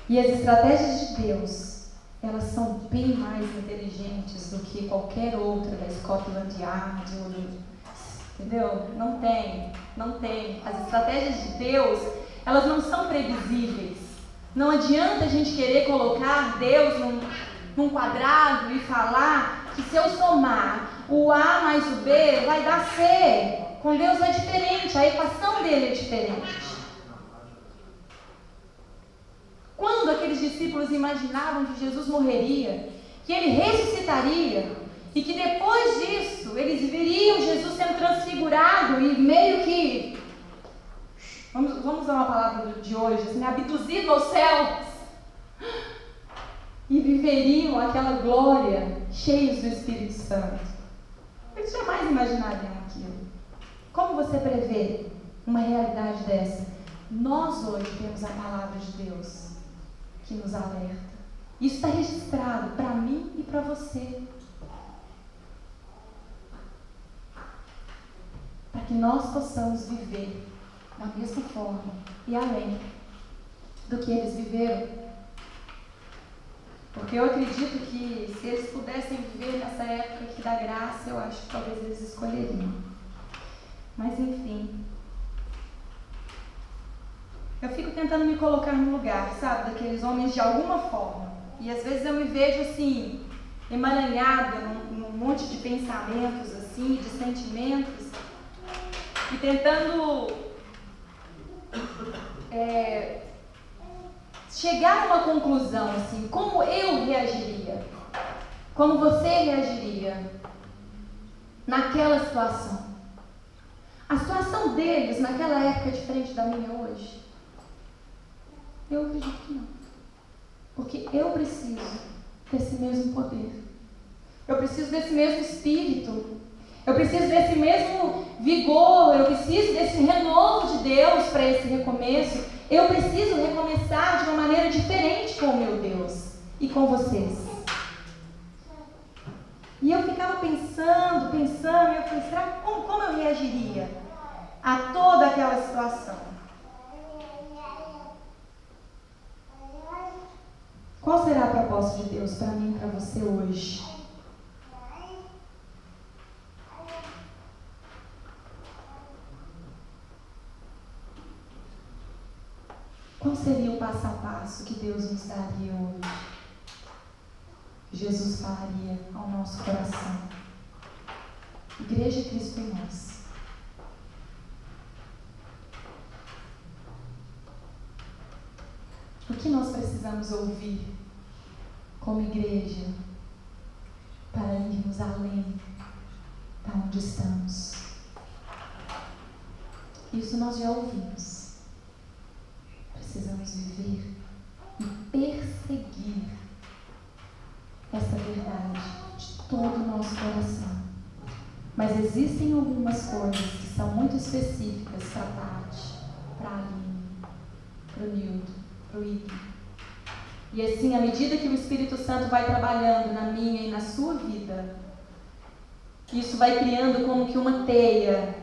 E as estratégias de Deus, elas são bem mais inteligentes do que qualquer outra da Scotland Yard, entendeu? Não tem. As estratégias de Deus, elas não são previsíveis. Não adianta a gente querer colocar Deus num quadrado e falar que se eu somar o A mais o B vai dar C. Com Deus é diferente, a equação dele é diferente. Quando aqueles discípulos imaginavam que Jesus morreria, que ele ressuscitaria e que depois disso eles veriam Jesus sendo transfigurado e meio que, vamos usar uma palavra de hoje, assim, abduzido aos céus, e viveriam aquela glória cheios do Espírito Santo. Eles jamais imaginariam aquilo. Como você prevê uma realidade dessa? Nós hoje temos a palavra de Deus que nos alerta. Isso está registrado para mim e para você. Para que nós possamos viver da mesma forma e além do que eles viveram. Porque eu acredito que se eles pudessem viver nessa época aqui da graça, eu acho que talvez eles escolheriam. Mas enfim. Eu fico tentando me colocar no lugar, sabe, daqueles homens de alguma forma. E às vezes eu me vejo assim, emaranhada num monte de pensamentos, assim, de sentimentos. E tentando chegar a uma conclusão, assim, como eu reagiria, como você reagiria naquela situação. A situação deles naquela época é diferente da minha hoje? Eu acredito que não. Porque eu preciso desse mesmo poder. Eu preciso desse mesmo espírito. Eu preciso desse mesmo vigor. Eu preciso desse renovo de Deus para esse recomeço. Eu preciso recomeçar de uma maneira diferente com o meu Deus e com vocês. E eu ficava pensando, e eu falei, será como eu reagiria a toda aquela situação? Qual será a proposta de Deus para mim e para você hoje? Qual seria o passo a passo que Deus nos daria hoje? Jesus falaria ao nosso coração. Igreja Cristo em nós. O que nós precisamos ouvir como igreja para irmos além da onde estamos? Isso nós já ouvimos. Precisamos viver e perseguir essa verdade de todo o nosso coração. Mas existem algumas coisas que são muito específicas para a Tati, para a Aline, para o Nilton, para o Igor. E assim, à medida que o Espírito Santo vai trabalhando na minha e na sua vida, isso vai criando como que uma teia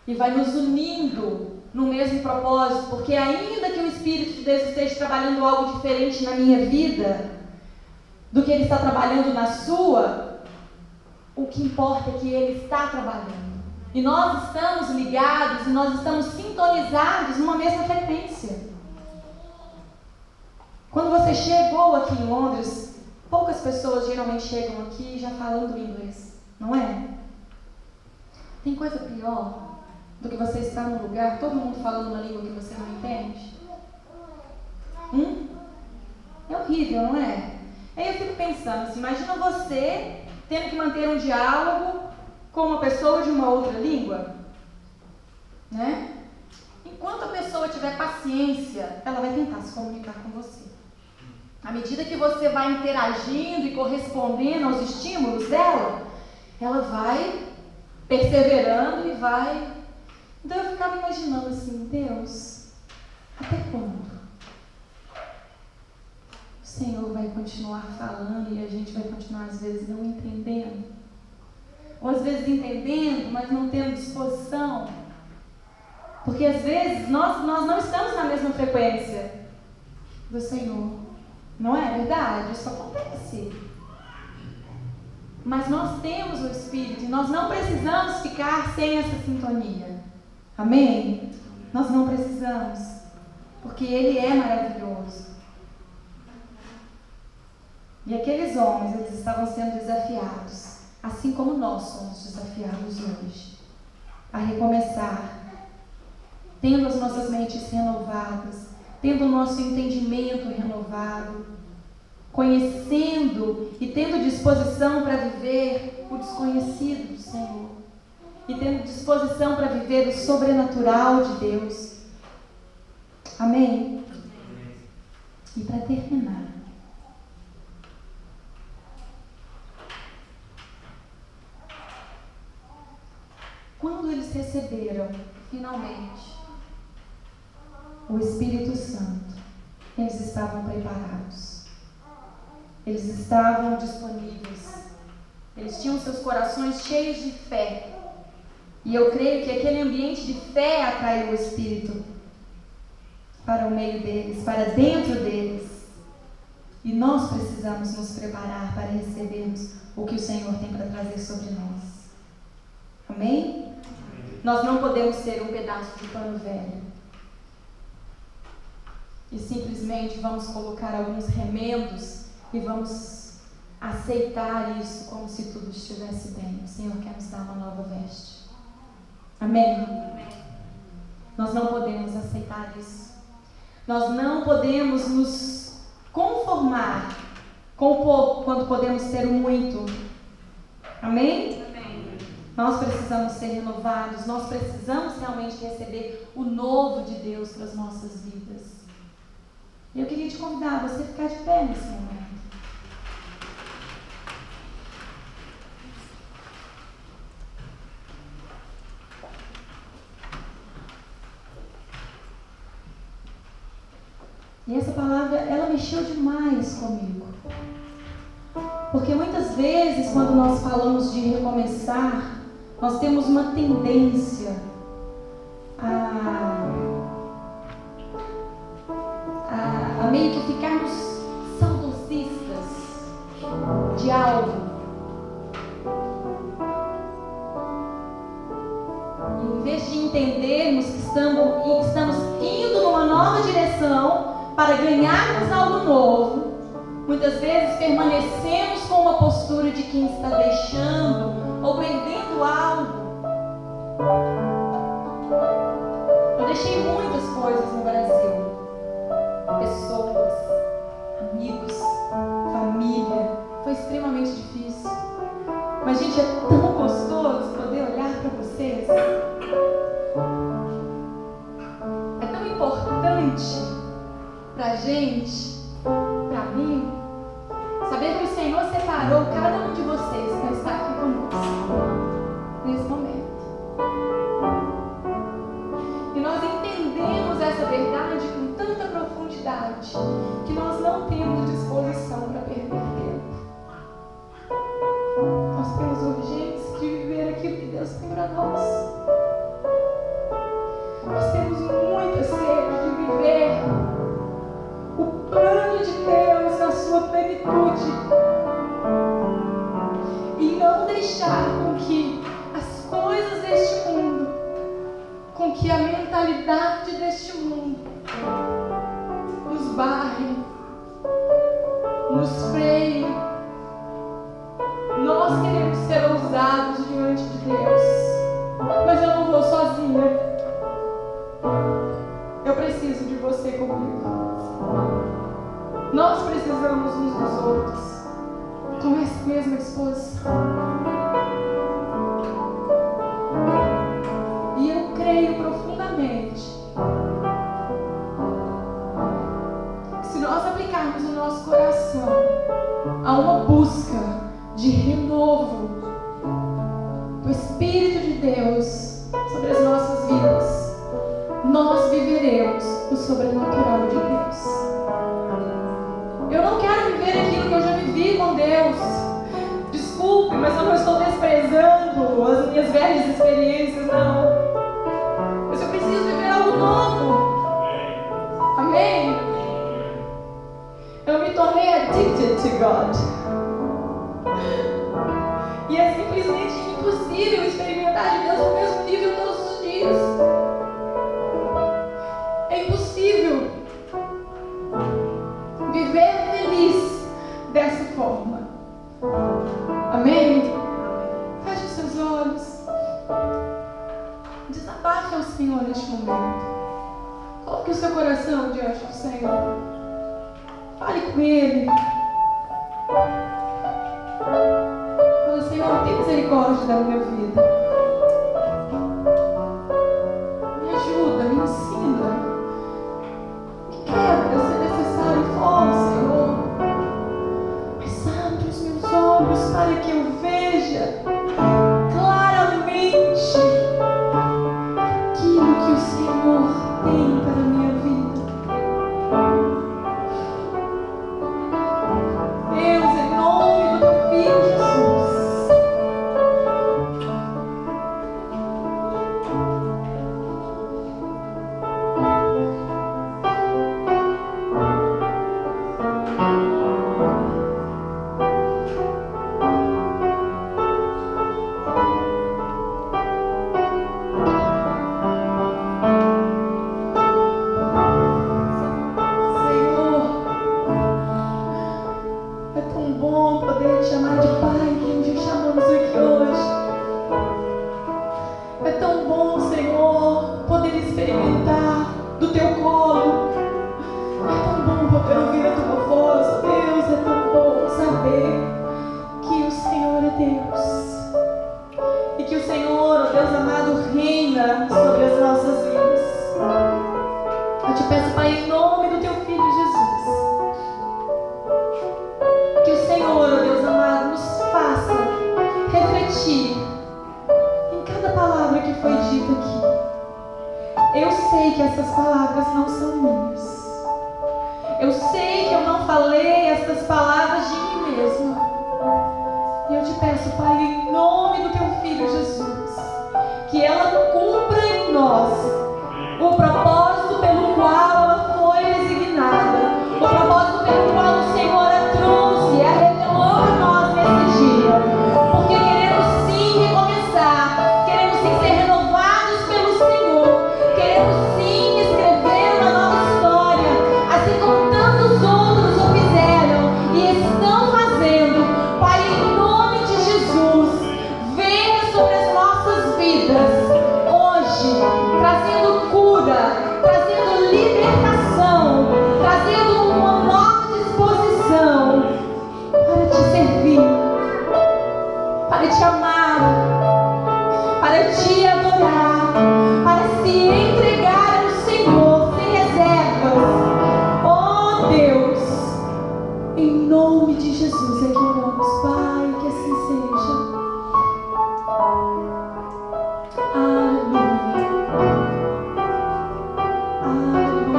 e vai nos unindo no mesmo propósito, porque ainda que o Espírito de Deus esteja trabalhando algo diferente na minha vida do que Ele está trabalhando na sua, o que importa é que Ele está trabalhando. E nós estamos ligados e nós estamos sintonizados numa mesma frequência. Quando você chegou aqui em Londres, poucas pessoas geralmente chegam aqui já falando inglês, não é? Tem coisa pior do que você estar num lugar, todo mundo falando uma língua que você não entende? É horrível, não é? Aí eu fico pensando assim, imagina você tendo que manter um diálogo com uma pessoa de uma outra língua, né? Enquanto a pessoa tiver paciência, ela vai tentar se comunicar com você. À medida que você vai interagindo e correspondendo aos estímulos dela, ela vai perseverando e vai... Então eu ficava imaginando assim, Deus, até quando o Senhor vai continuar falando e a gente vai continuar às vezes não entendendo? Ou às vezes entendendo, mas não tendo disposição? Porque às vezes nós não estamos na mesma frequência do Senhor. Não é verdade? Isso acontece. Mas nós temos o Espírito e nós não precisamos ficar sem essa sintonia. Amém? Nós não precisamos, porque Ele é maravilhoso. E aqueles homens, eles estavam sendo desafiados, assim como nós somos desafiados hoje, a recomeçar, tendo as nossas mentes renovadas, tendo o nosso entendimento renovado, conhecendo e tendo disposição para viver o desconhecido do Senhor. E tendo disposição para viver o sobrenatural de Deus. Amém? E para terminar, quando eles receberam, finalmente, o Espírito Santo, eles estavam preparados. Eles estavam disponíveis. Eles tinham seus corações cheios de fé. E eu creio que aquele ambiente de fé atraiu o Espírito para o meio deles, para dentro deles. E nós precisamos nos preparar para recebermos o que o Senhor tem para trazer sobre nós. Amém? Nós não podemos ser um pedaço de pano velho e simplesmente vamos colocar alguns remendos e vamos aceitar isso como se tudo estivesse bem. O Senhor quer nos dar uma nova veste. Amém? Amém. Nós não podemos aceitar isso. Nós não podemos nos conformar com o pouco quando podemos ter o muito. Amém? Amém. Nós precisamos ser renovados. Nós precisamos realmente receber o novo de Deus para as nossas vidas. E eu queria te convidar a você ficar de pé nesse momento. E essa palavra, ela mexeu demais comigo. Porque muitas vezes, quando nós falamos de recomeçar, nós temos uma tendência a meio que ficarmos saudosistas de algo. E em vez de entendermos que estamos indo numa nova direção, para ganharmos algo novo, Muitas vezes permanecemos com uma postura de quem está deixando ou perdendo algo. Eu deixei muitas coisas no Brasil. Pessoas, amigos, família. Foi extremamente difícil. Mas, gente, é tão gostoso poder olhar para vocês. É tão importante pra gente, pra mim, saber que o Senhor separou cada um de vocês para estar aqui conosco nesse momento. E nós entendemos essa verdade com tanta profundidade que nós não temos disposição para perder tempo. Nós temos urgência de viver aquilo que Deus tem para nós. Nós temos muita sede de viver o plano de Deus na sua plenitude e não deixar com que as coisas deste mundo, com que a mentalidade deste mundo nos barre, nos freie. Nós queremos ser ousados diante de Deus, mas eu não vou sozinha. Eu preciso de você comigo. Nós precisamos uns dos outros, com essa mesma disposição. E eu creio profundamente que se nós aplicarmos o nosso coração a uma busca de renovo do Espírito de Deus sobre as nossas vidas, nós viveremos o sobrenatural de Deus. Eu não quero viver aquilo que eu já vivi com Deus. Desculpe, mas eu não estou desprezando as minhas velhas experiências, não. Mas eu preciso viver algo novo. Amém? Eu me tornei addicted to God. E é simplesmente impossível experimentar de Deus no mesmo nível todos os dias. É impossível viver feliz dessa forma. Amém? Feche os seus olhos. Desabafe ao Senhor neste momento. Coloque o seu coração diante do Senhor. Fale com Ele. Fala, Senhor, tem misericórdia da minha vida. Me ajuda, me ensina. Me quebra se necessário for, Senhor. Mas abre os meus olhos para que eu veja claramente aquilo que o Senhor tem para a minha vida. Deus, em nome do teu Filho Jesus, e para te adorar, para se entregar ao Senhor sem reservas. Oh Deus, em nome de Jesus é que oramos, Pai, que assim seja. Aleluia. Aleluia.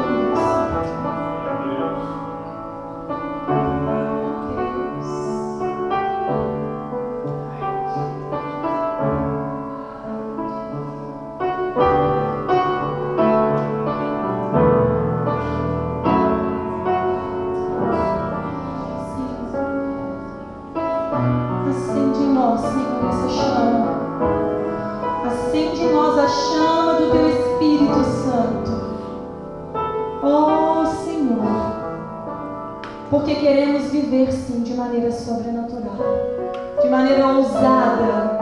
Acende em nós, Senhor, essa chama. Acende em nós a chama do Teu Espírito Santo. Oh, Senhor, porque queremos viver, sim, de maneira sobrenatural, de maneira ousada.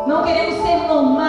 Não queremos ser normais.